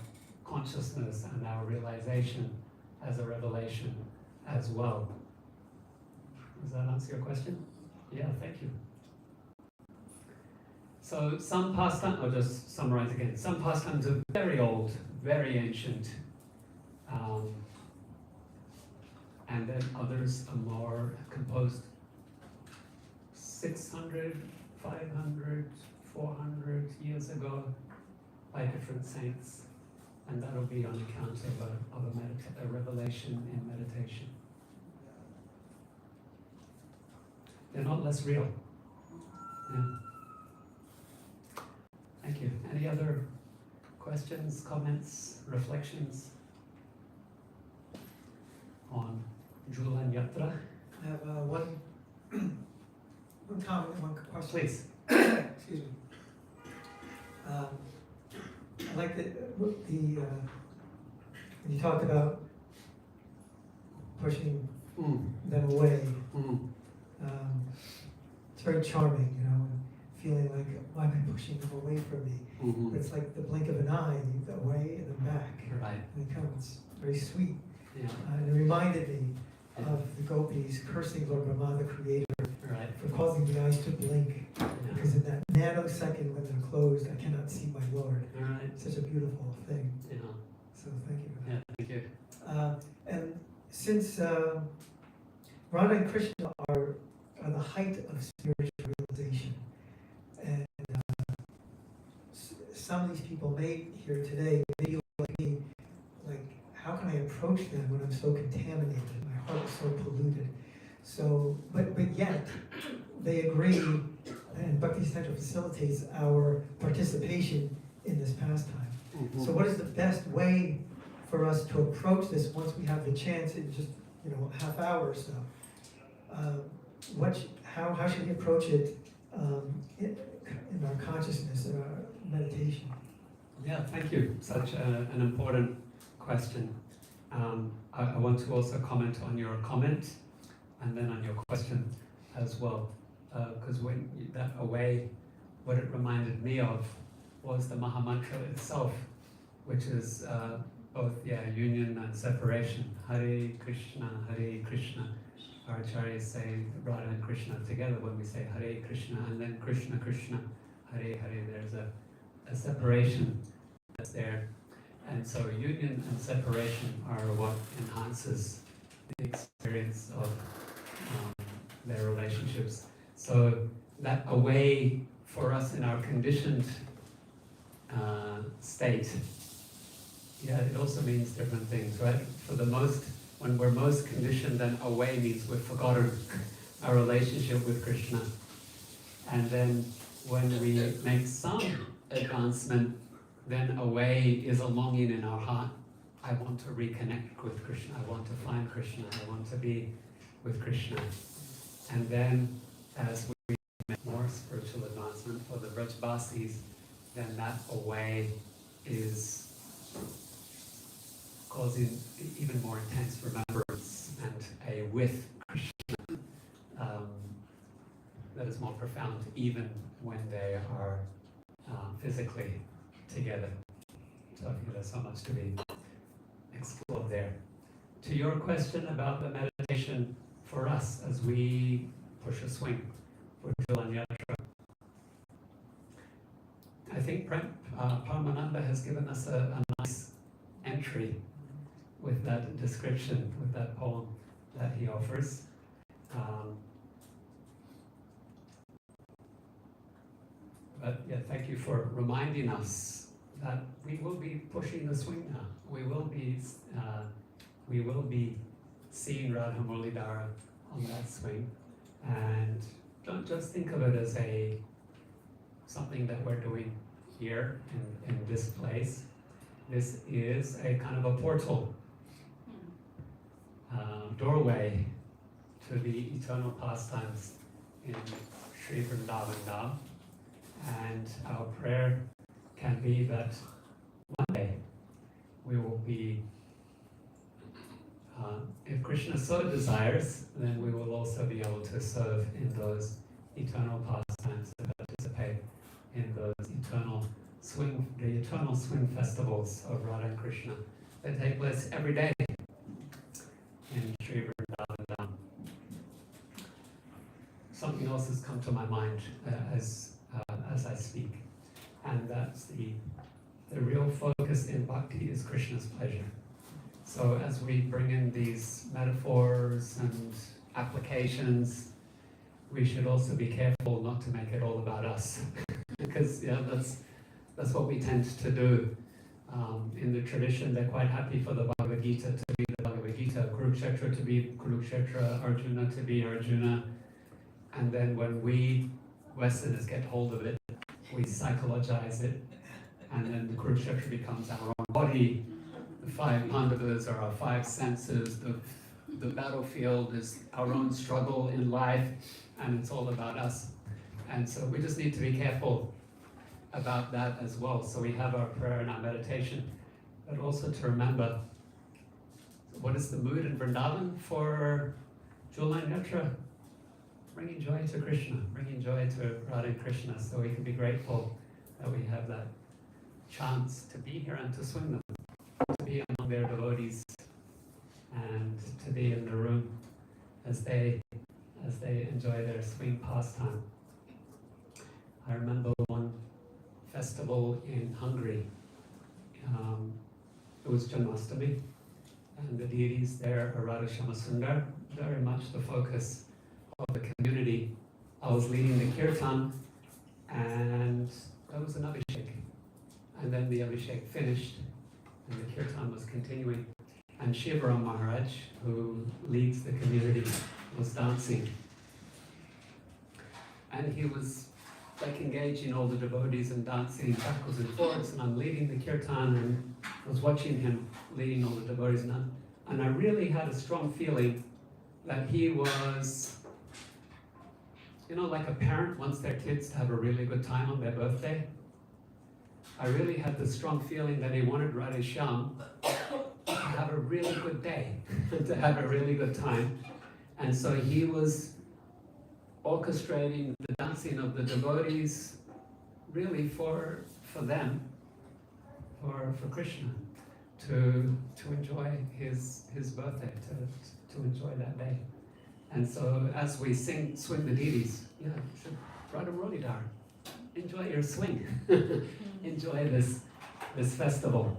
consciousness and our realization as a revelation as well. Does that answer your question? Yeah, thank you. So some pastimes, I'll just summarize again. Some pastimes are very old, very ancient, and then others are more composed 600, 500, 400 years ago by different saints, and that'll be on account of a revelation in meditation. They're not less real. Yeah. Thank you. Any other questions, comments, reflections on Julan Yatra? I have one comment, one question. Please. Excuse me. I like when you talked about pushing them away. It's very charming, you know, and feeling like, why am I pushing them away from me? But it's like the blink of an eye, you go away and then back. Right. And they come. It's very sweet. Yeah. And it reminded me of the gopis cursing Lord Brahma, the creator, Right. for causing the eyes to blink. Yeah. Because in that nanosecond when they're closed, I cannot see my Lord. Right. It's such a beautiful thing. Yeah. So thank you for that. Yeah. Thank you. And since Radha and Krishna are the height of spiritual realization, and some of these people may here today feel like me, like, how can I approach them when I'm so contaminated? My heart is so polluted. So, but yet they agree, and Bhakti Center facilitates our participation in this pastime. So what is the best way for us to approach this once we have the chance in just, a half hour or so? How should we approach it in our consciousness, in our meditation? Yeah, thank you. Such an important question. I want to also comment on your comment and then on your question as well. Because that away, what it reminded me of was the Mahamantra itself, which is both union and separation. Hare Krishna, Hare Krishna. Our acharyas say Radha and Krishna together when we say Hare Krishna, and then Krishna Krishna, Hare Hare. There's a separation that's there. And so union and separation are what enhances the experience of their relationships. So that away for us in our conditioned state, it also means different things, right? When we're most conditioned, then away means we've forgotten our relationship with Krishna. And then when we make some advancement, then away is a longing in our heart. I want to reconnect with Krishna. I want to find Krishna. I want to be with Krishna. And then as we make more spiritual advancement for the Vrajbasis, then that away is causing even more intense remembrance and a with Krishna that is more profound even when they are physically together. So I think there's so much to be explored there. To your question about the meditation for us as we push a swing for Jalan Yatra, I think Paramananda has given us a nice entry with that description, with that poem that he offers. But thank you for reminding us that we will be pushing the swing now. We will be seeing Radha Muralidhara on that swing, and don't just think of it as something that we're doing here in this place. This is a kind of a portal, doorway to the eternal pastimes in Sri Vrindavan Dham. And our prayer can be that one day we will be, if Krishna so desires, then we will also be able to serve in those eternal pastimes and participate in those eternal swing festivals of Radha and Krishna that take place every day in Sri Vrindavan Dham. Something else has come to my mind as I speak, and that's the real focus in bhakti is Krishna's pleasure. So as we bring in these metaphors and applications, we should also be careful not to make it all about us, because that's what we tend to do. In the tradition, they're quite happy for the Bhagavad Gita to be the Bhagavad Gita, Kurukshetra to be Kurukshetra, Arjuna to be Arjuna, and then when we Westerners get hold of it, we psychologize it, and then the Kurukshetra becomes our own body. The 5 Pandavas are our 5 senses. The battlefield is our own struggle in life, and it's all about us. And so we just need to be careful about that as well. So we have our prayer and our meditation, but also to remember what is the mood in Vrindavan for July Natra? Bringing joy to Krishna, bringing joy to Radha and Krishna, so we can be grateful that we have that chance to be here and to swing them, to be among their devotees, and to be in the room as they enjoy their swing pastime. I remember one festival in Hungary. It was Janmashtami, and the deities there are Radha Shama Sundar, very much the focus of the community. I was leading the kirtan, and that was an abhishek. And then the abhishek finished, and the kirtan was continuing. And Shivaram Maharaj, who leads the community, was dancing. And he was like engaging all the devotees and dancing backwards and forwards, and I'm leading the kirtan, and I was watching him leading all the devotees, and I really had a strong feeling that he was, you know, like a parent wants their kids to have a really good time on their birthday. I really had the strong feeling that he wanted Radha Shyam to have a really good day, to have a really good time. And so he was orchestrating the dancing of the devotees really for them, for Krishna, to enjoy his birthday, to enjoy that day. And so as we swing the deities, yeah, Radha Muradhar, enjoy your swing. Enjoy this festival.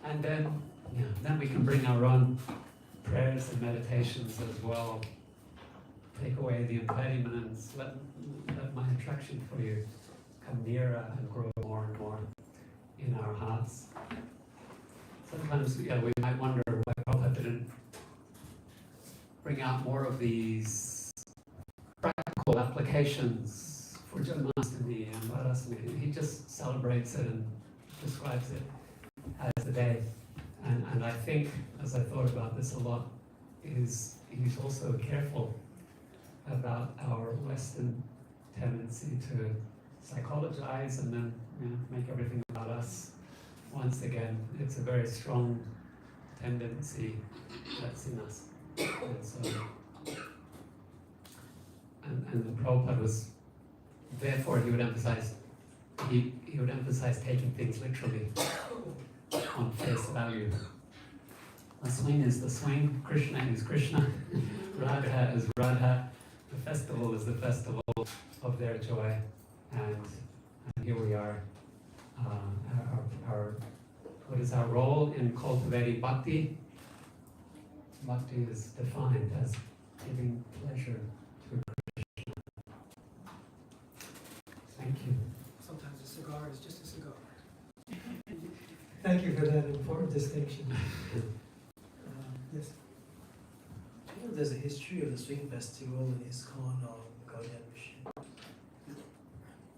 And then we can bring our own prayers and meditations as well. Take away the impediments, let my attraction for you come nearer and grow more and more in our hearts. Sometimes we might wonder why Prabhupada didn't bring out more of these practical applications for Janmashtami and Radhastami. He just celebrates it and describes it as a day. And I think, as I thought about this a lot, he's also careful about our Western tendency to psychologize and then make everything about us. Once again, it's a very strong tendency that's in us. And so, and the Prabhupada was, therefore he would emphasize taking things literally on face value. The swing is the swing, Krishna is Krishna, Radha is Radha. The festival is the festival of their joy, and here we are. What is our role in cultivating bhakti? Bhakti is defined as giving pleasure to Krishna. Thank you. Sometimes a cigar is just a cigar. Thank you for that important distinction. Yes. You know, there's a history of the swing festival in ISKCON or Gaudiya Mission.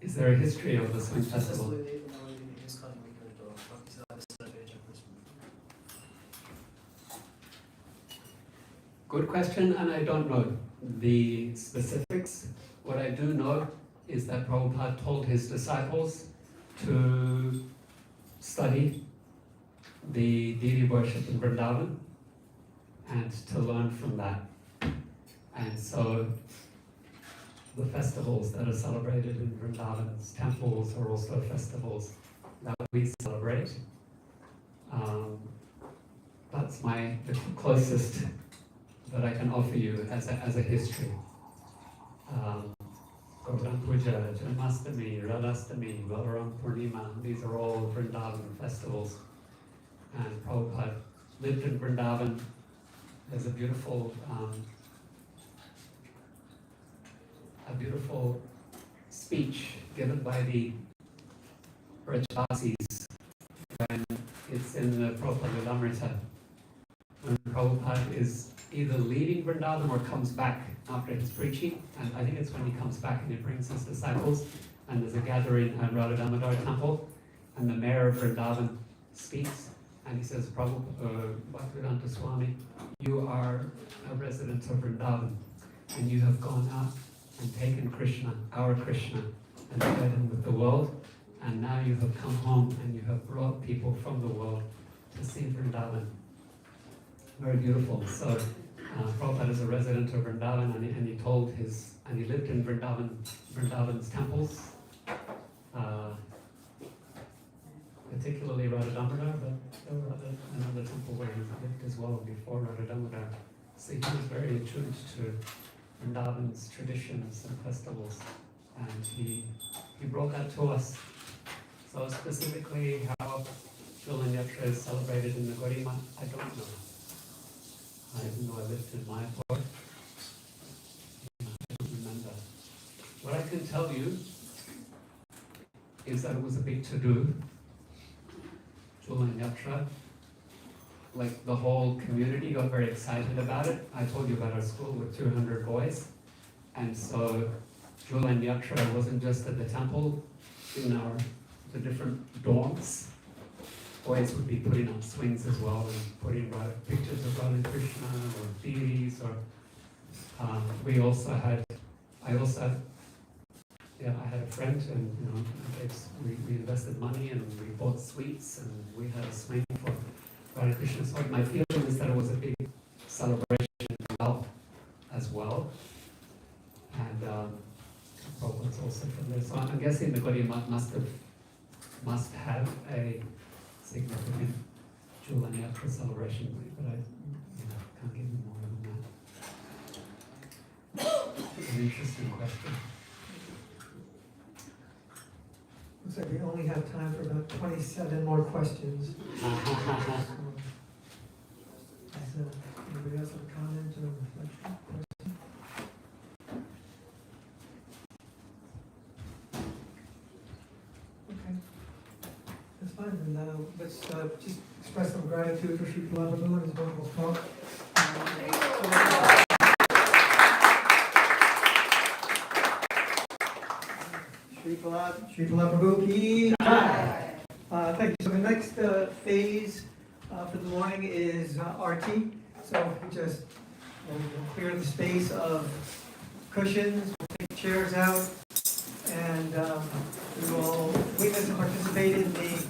Is there a history of the swing festival? Good question, and I don't know the specifics. What I do know is that Prabhupada told his disciples to study the deity worship in Vrindavan and to learn from that. And so the festivals that are celebrated in Vrindavan's temples are also festivals that we celebrate. That's the closest that I can offer you as a history. Govardhan Puja, Janmashtami, Radhastami, Balaram Purnima, these are all Vrindavan festivals. And Prabhupada lived in Vrindavan. There's a beautiful speech given by the Brajvasis when it's in the Prabhupada Lilamrita. When Prabhupada is either leaving Vrindavan or comes back after his preaching, and I think it's when he comes back and he brings his disciples, and there's a gathering at Radha Damodar temple, and the mayor of Vrindavan speaks, and he says, Bhaktivedanta Swami, you are a resident of Vrindavan, and you have gone out and taken Krishna, our Krishna, and fed him with the world, and now you have come home and you have brought people from the world to see Vrindavan. Very beautiful. So Prabhupada is a resident of Vrindavan, and he told and he lived in Vrindavan's temples, particularly Radha Damodar, but there were another temple where he lived as well before Radha Damodar. So he was very attuned to Vrindavan's traditions and festivals, and he brought that to us. So specifically how Julan Yatra is celebrated in the Gaudiya Math, I don't know. I didn't know I lived in Mayapur. I don't remember. What I can tell you is that it was a big to-do, Julan Yatra. Like the whole community got very excited about it. I told you about our school with 200 boys. And so Julan Yatra wasn't just at the temple, in the different dorms. Boys would be putting on swings as well and putting pictures of Radha Krishna or deities, or I had a friend, and we invested money and we bought sweets and we had a swing for Radha Krishna. So my feeling is that it was a big celebration as well. And Prabhupada's also from there. So I'm guessing the Gaudiya Math must have a significant Julan Yatra celebration, but I can't give you more than that. An interesting question. Looks like we only have time for about 27 more questions. Anybody else have a comment or reflection? Question? Okay. That's fine, and let's just express some gratitude for Sri Prabhu and his wonderful talk. Sri Prabhu ki jai. Thank you. So the next phase for the morning is Arti. So we just clear the space of cushions, we'll take chairs out, and we will witness and participate in the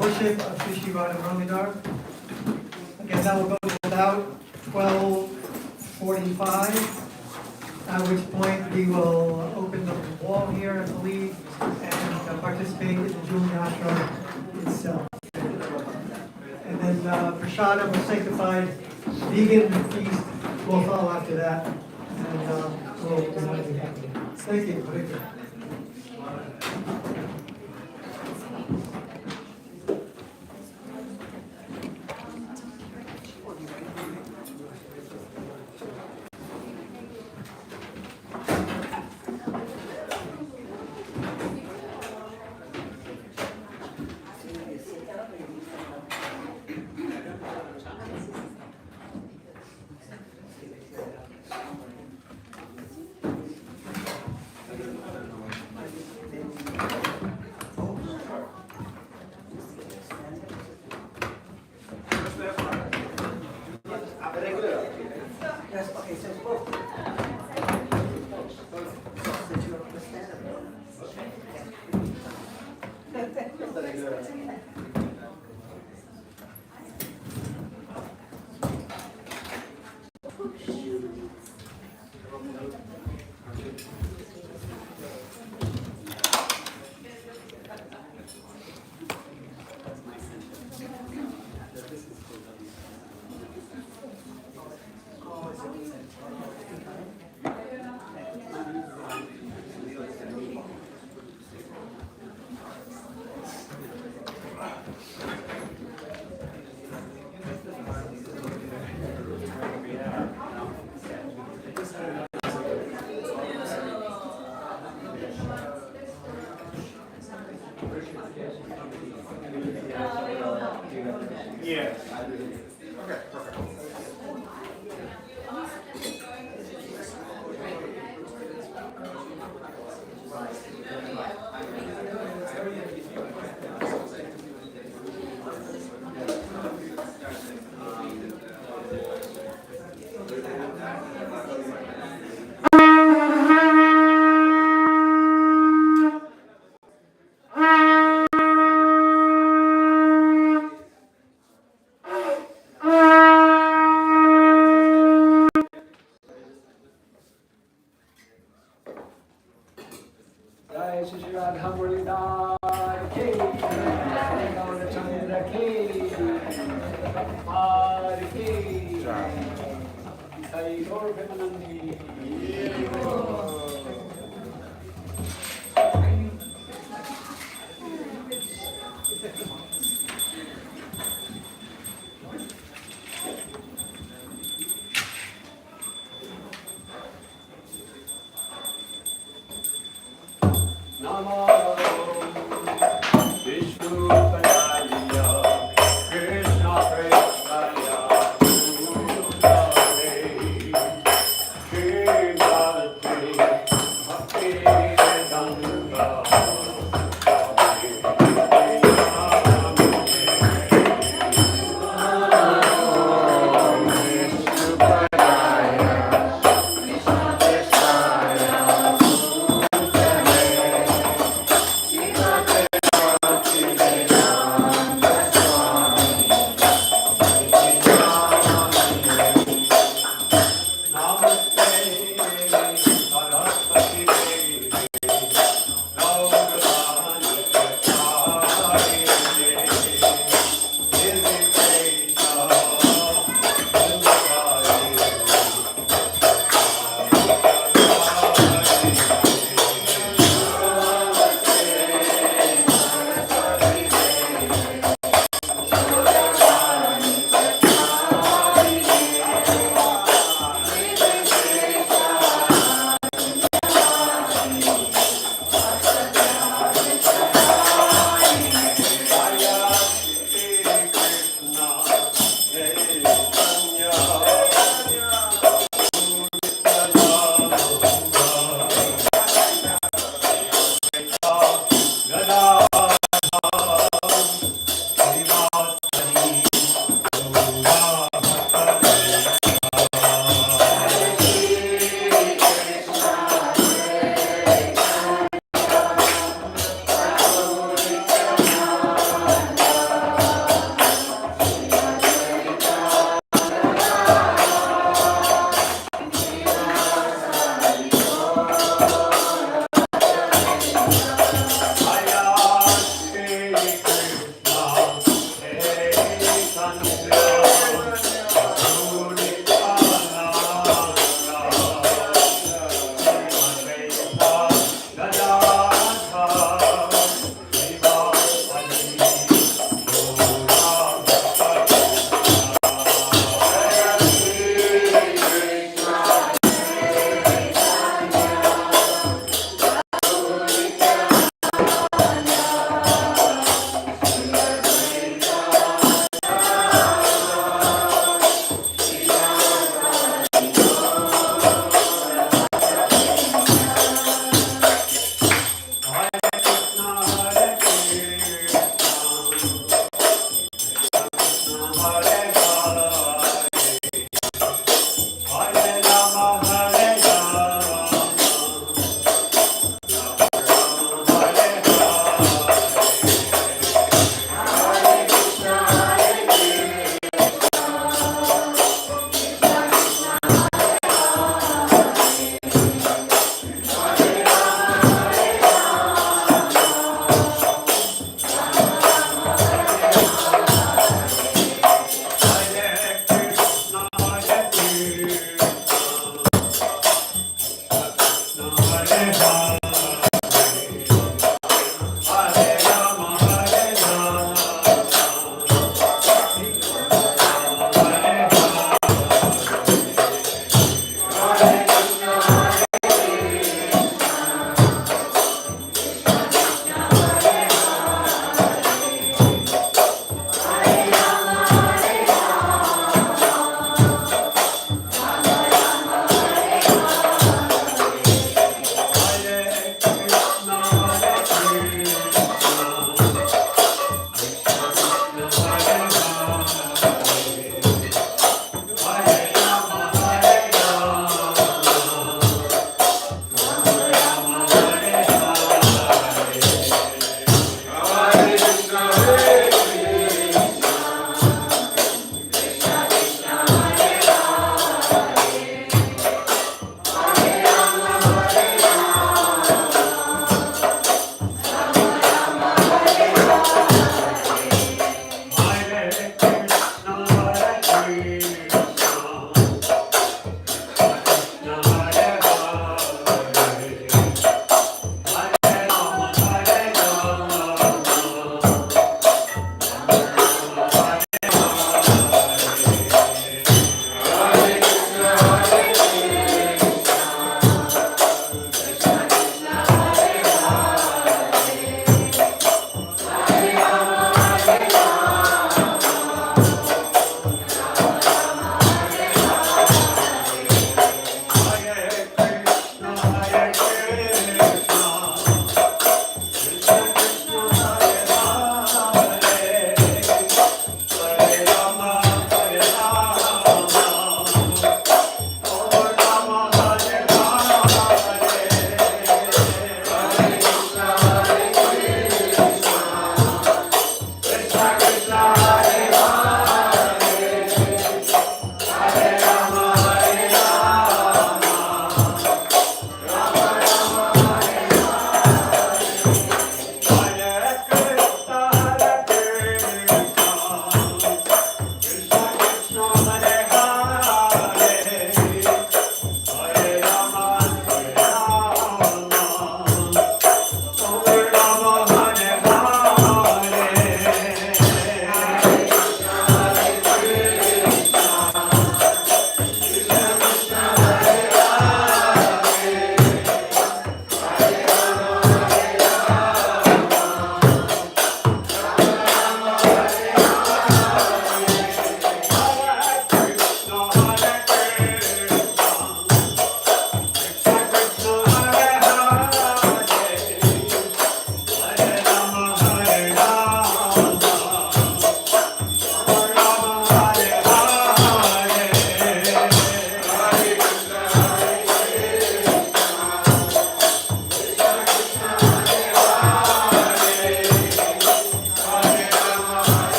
worship of Sri Sri Radha Damodar. Again, that will go to about 12:45. At which point we will open the wall here, I believe, and participate in the Julan Yatra itself. And then Prashadam, or sanctified vegan feast, will follow after that. And we'll be happy. Thank you. Thank you. Yes. Okay, perfect. Jai Gaur Premanandi. Namo Vishnu Padaya Krishna Prestaya Gurudare Srimati Bhakti Center Krishna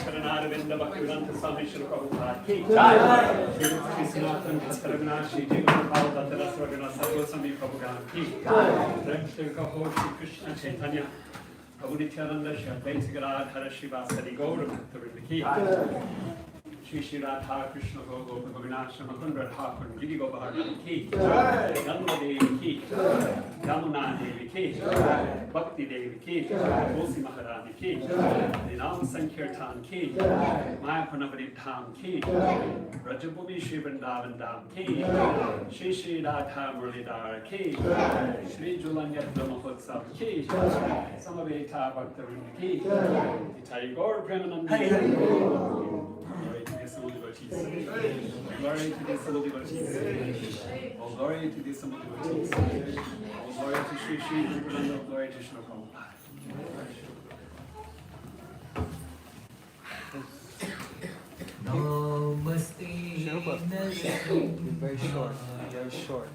Charanaravinda Bhaktivedanta Swami Srila Prabhupada ki jai. Shri Krishnaathan Bhattaragana Shri Jigapal Bhattaras Raghunath Sarvasami Prabhupada ki jai. Shri Krishna Chaitanya Prabhu Nityananda Shri Advaita Gadadhara Srivasadi Gaura Bhattavinda ki jai. Shri Shri Radha Krishna Gogo Bhagavinash Makundra Thakur Giri Gopahardhan ki Yamuna Devi ki Yamuna Devi ki Bhakti Devi ki Tulsi Maharani ki Nam Sankirtan ki Maya Pranavadip Dham ki Rajabhumi Shri Vrindavan Dham ki Shri Shri Radha Muralidhara ki Shri Julanyatra Mahotsav ki Samaveta Bhaktavinda ki Itai Gaur Premanandi. Glory to the assembled devotees. Glory to the assembled devotees. All glory to the assembled devotees. All glory to Shri Shri Rupananda. Glory to Srila Prabhupada. Namaste. Very short. Very short.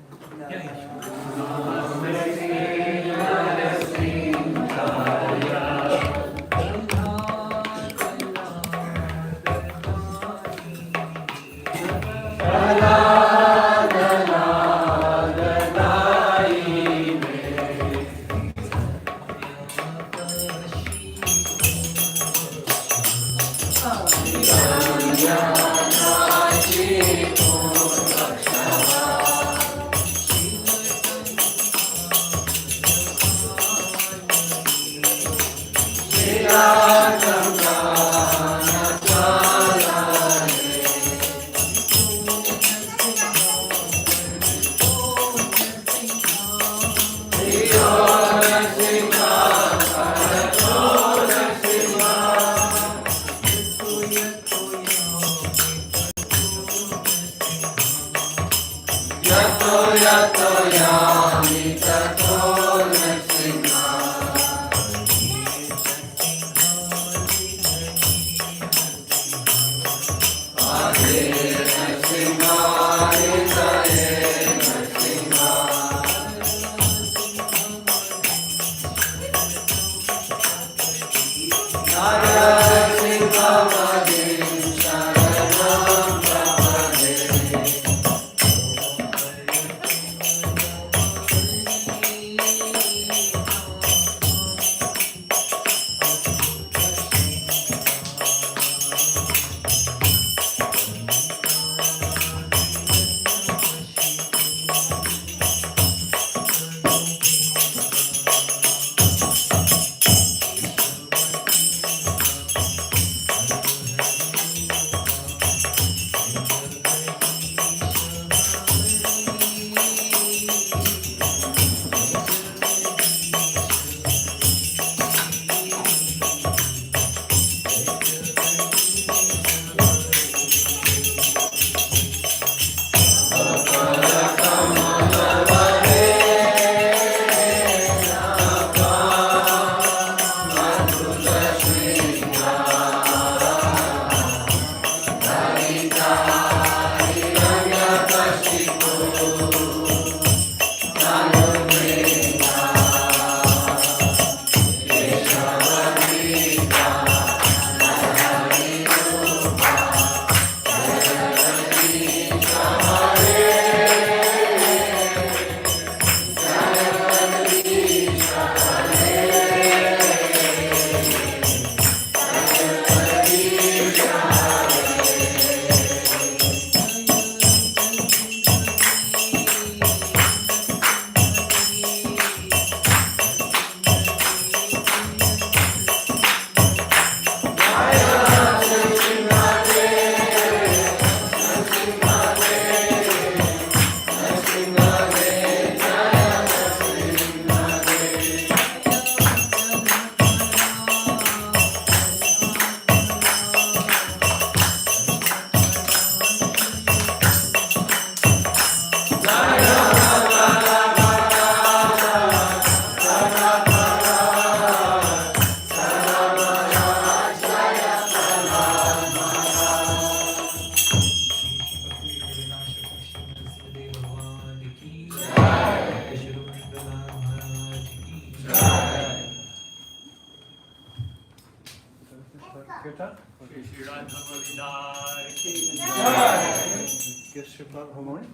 Give Sri Prabhupada harmony.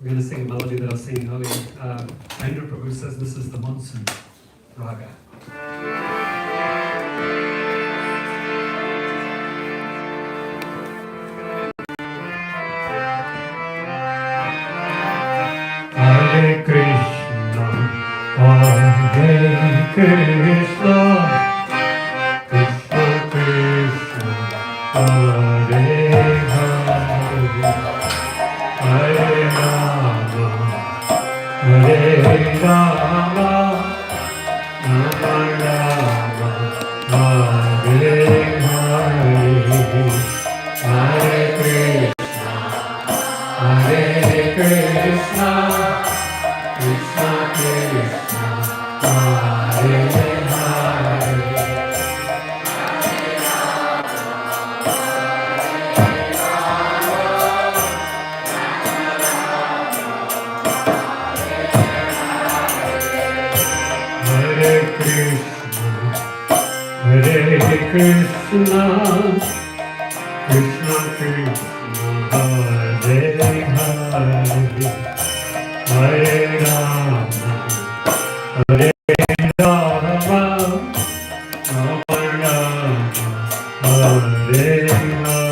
We're going to sing a melody that I was singing earlier. Andrew Prabhu says this is the monsoon raga. Hare Krishna, Hare Krishna, Krishna Krishna, Hare Hare, Hare Rama, Hare Rama, Rama Rama, Hare Hare, Hare Krishna, Hare Krishna, Krishna Krishna, Hare Hare. Hare Krishna, Hare Krishna, Krishna Krishna, Hare Hare, Hare Rama, Hare Rama, Rama Rama, Hare Hare.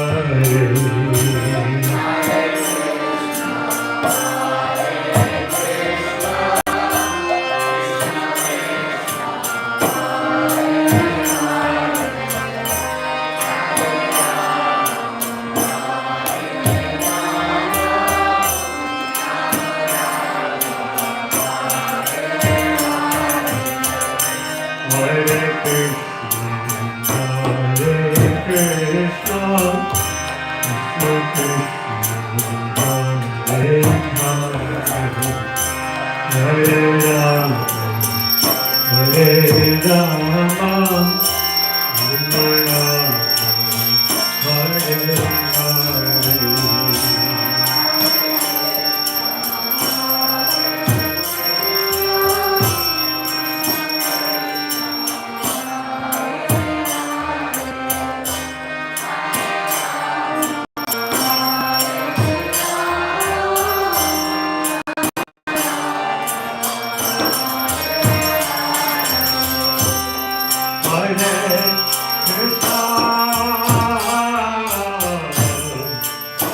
Hare Krishna,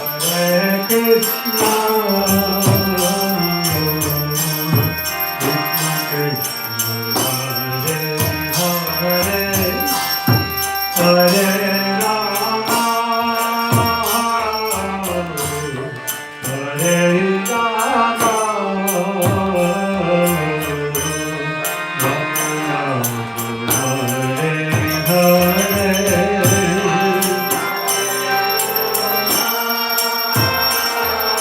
Hare Krishna, Krishna Krishna, Hare Hare, Hare Rama, Hare Rama, Rama Rama, Hare Hare.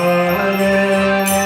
Hare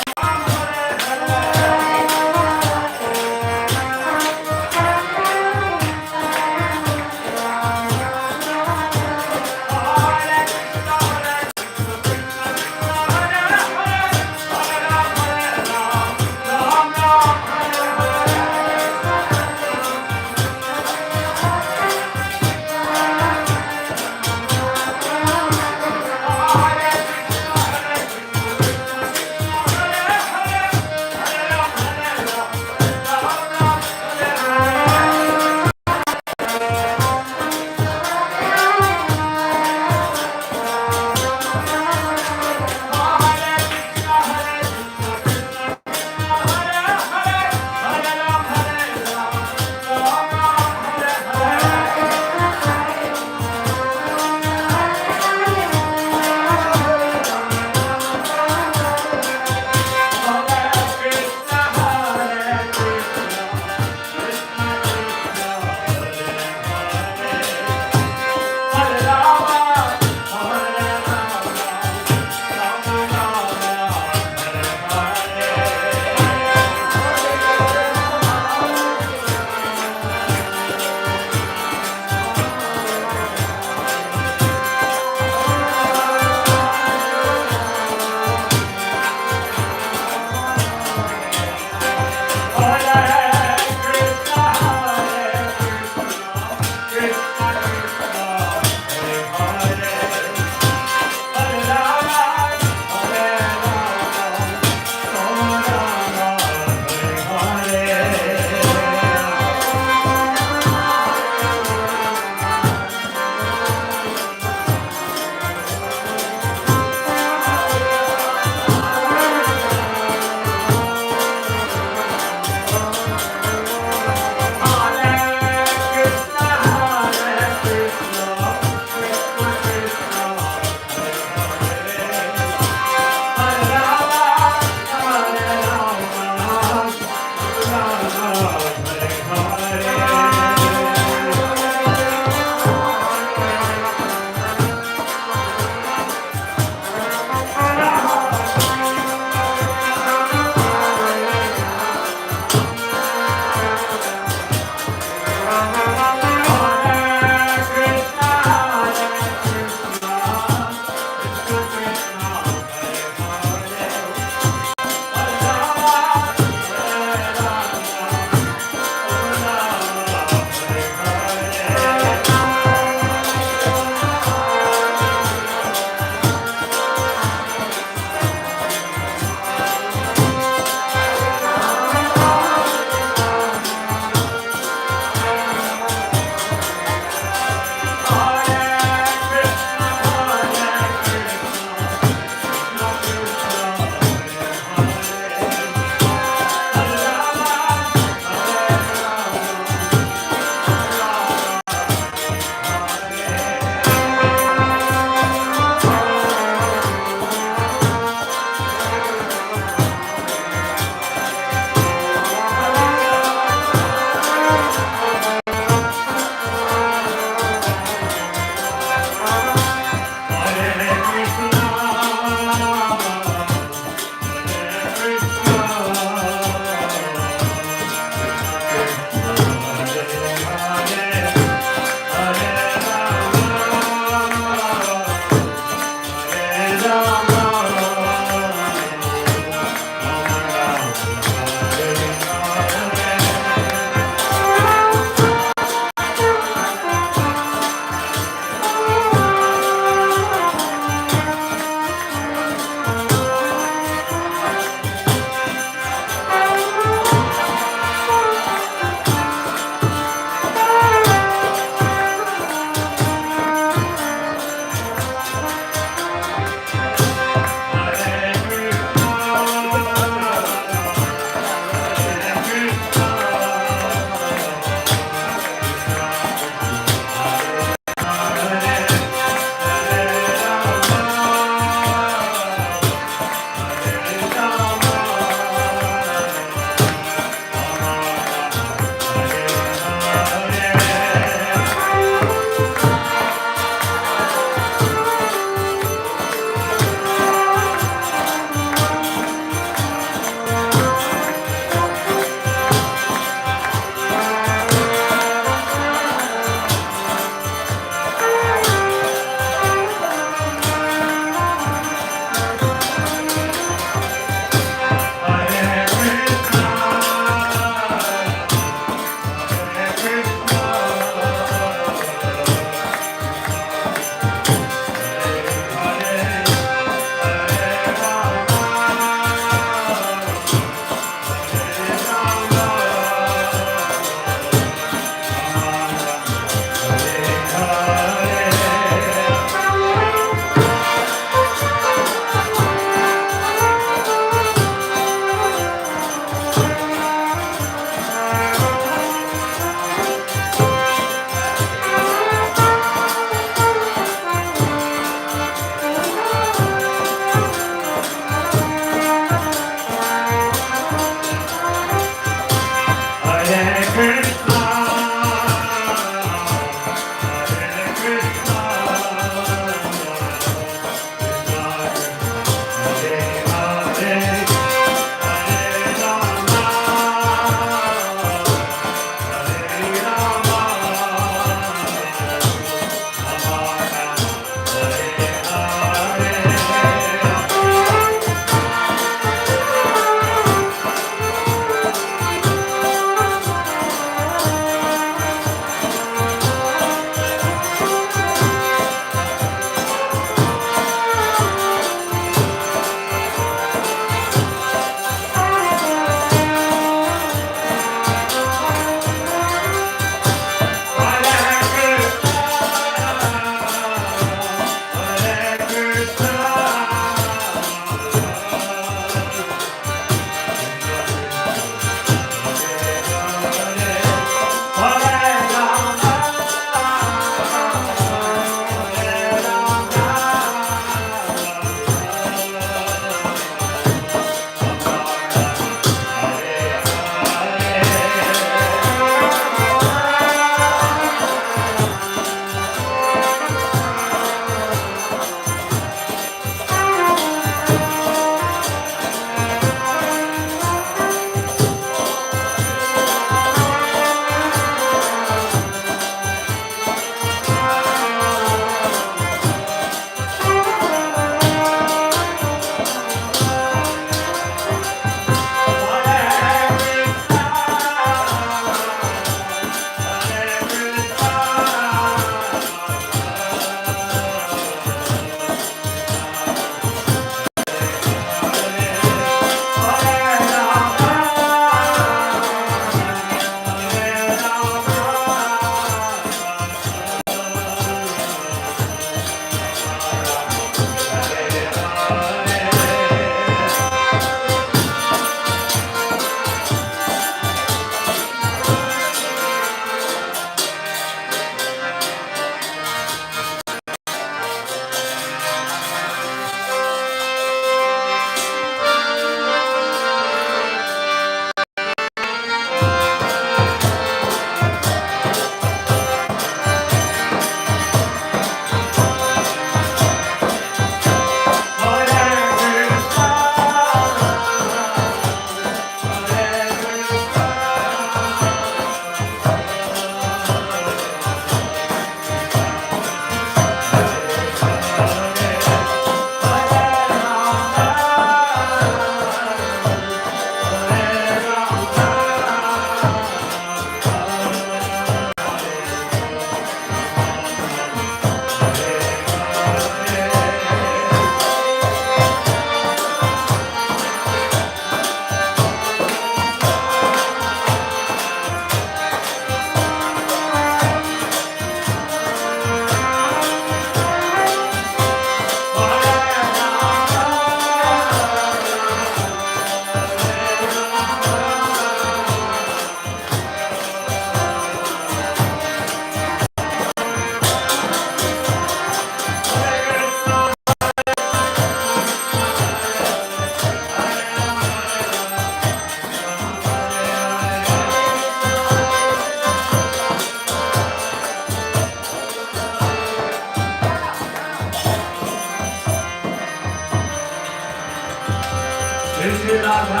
Shri Shri Radha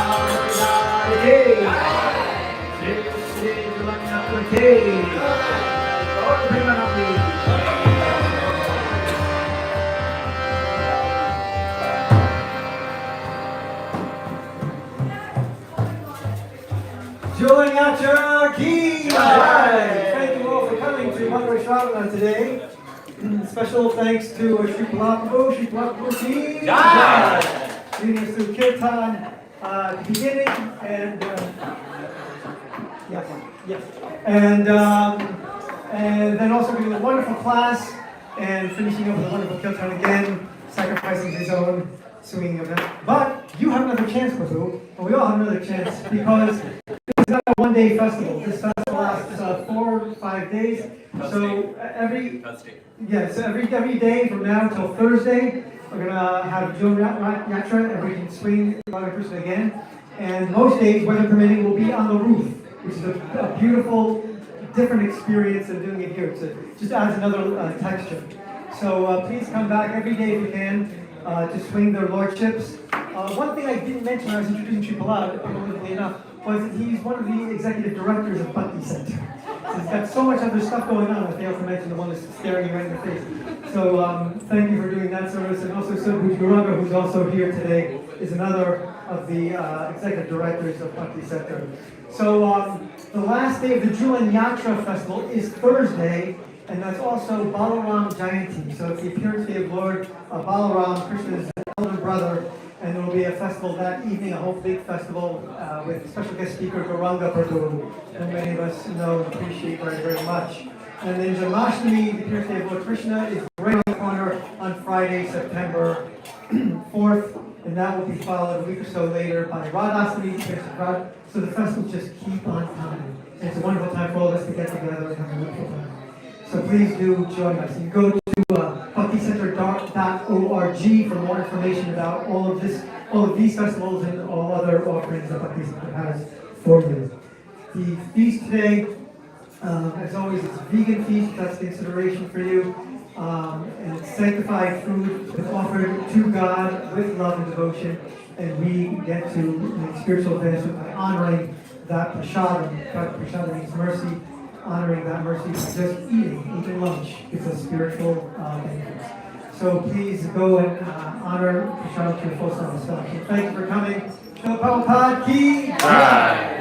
Madhuri Shri Shri Jagannatha Ki Gaur Premanandi. Jagannatha Ki Jai! Thank you all for coming to Madhuri Shravana today. Special thanks to Shri Prabhu Ki Jai! Leading us through Kirtan, at the beginning, and yes. And then also giving a wonderful class, and finishing up with a wonderful Kirtan again, sacrificing his own swinging event. But you have another chance, Prabhu, and we all have another chance, because it's not a one-day festival. This festival lasts 4 or 5 days. So every day from now until Thursday, we're gonna have Jom Yatra, and we can swing Radha Krishna again. And most days, weather permitting, will be on the roof, which is a beautiful, different experience than doing it here. It just adds another texture. So please come back every day if you can to swing their lordships. One thing I didn't mention when I was introducing Shri Prahlad, unbelievably enough, was that he's one of the executive directors of Bhakti Center. So he's got so much other stuff going on, I failed to mention the one that's staring you right in the face. So thank you for doing that service, and also Sadhu Guranga, who's also here today, is another of the executive directors of Bhakti Center. So the last day of the Julan Yatra Festival is Thursday, and that's also Balaram Jayanti. So it's the appearance day of Lord Balaram, Krishna's elder brother, and there will be a festival that evening, a whole big festival with special guest speaker Gauranga Prabhu, who many of us know and appreciate very, very much. And then Janmashtami, the appearance day of Lord Krishna, is right on the corner on Friday, September 4th, and that will be followed a week or so later by Radhastami, the appearance of Radha. So the festivals just keep on coming. And it's a wonderful time for all of us to get together and have a wonderful time. So please do join us. You go to bhakticenter.org for more information about all of these festivals and all other offerings that Bhakti Center has for you. The feast today, as always, it's a vegan feast. That's the consideration for you. And it's sanctified food that's offered to God with love and devotion. And we get to make spiritual advancement by honoring that prashadam. Prashadam means mercy. Honoring that mercy by just eating lunch. It's a spiritual benefit. So please go and honor Prashadam to your full satisfaction. Thank you for coming. Shri Prabhupada Ki Jai!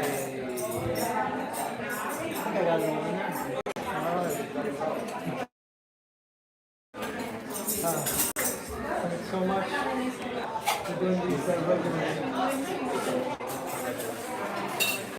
Thanks so much for doing these regular.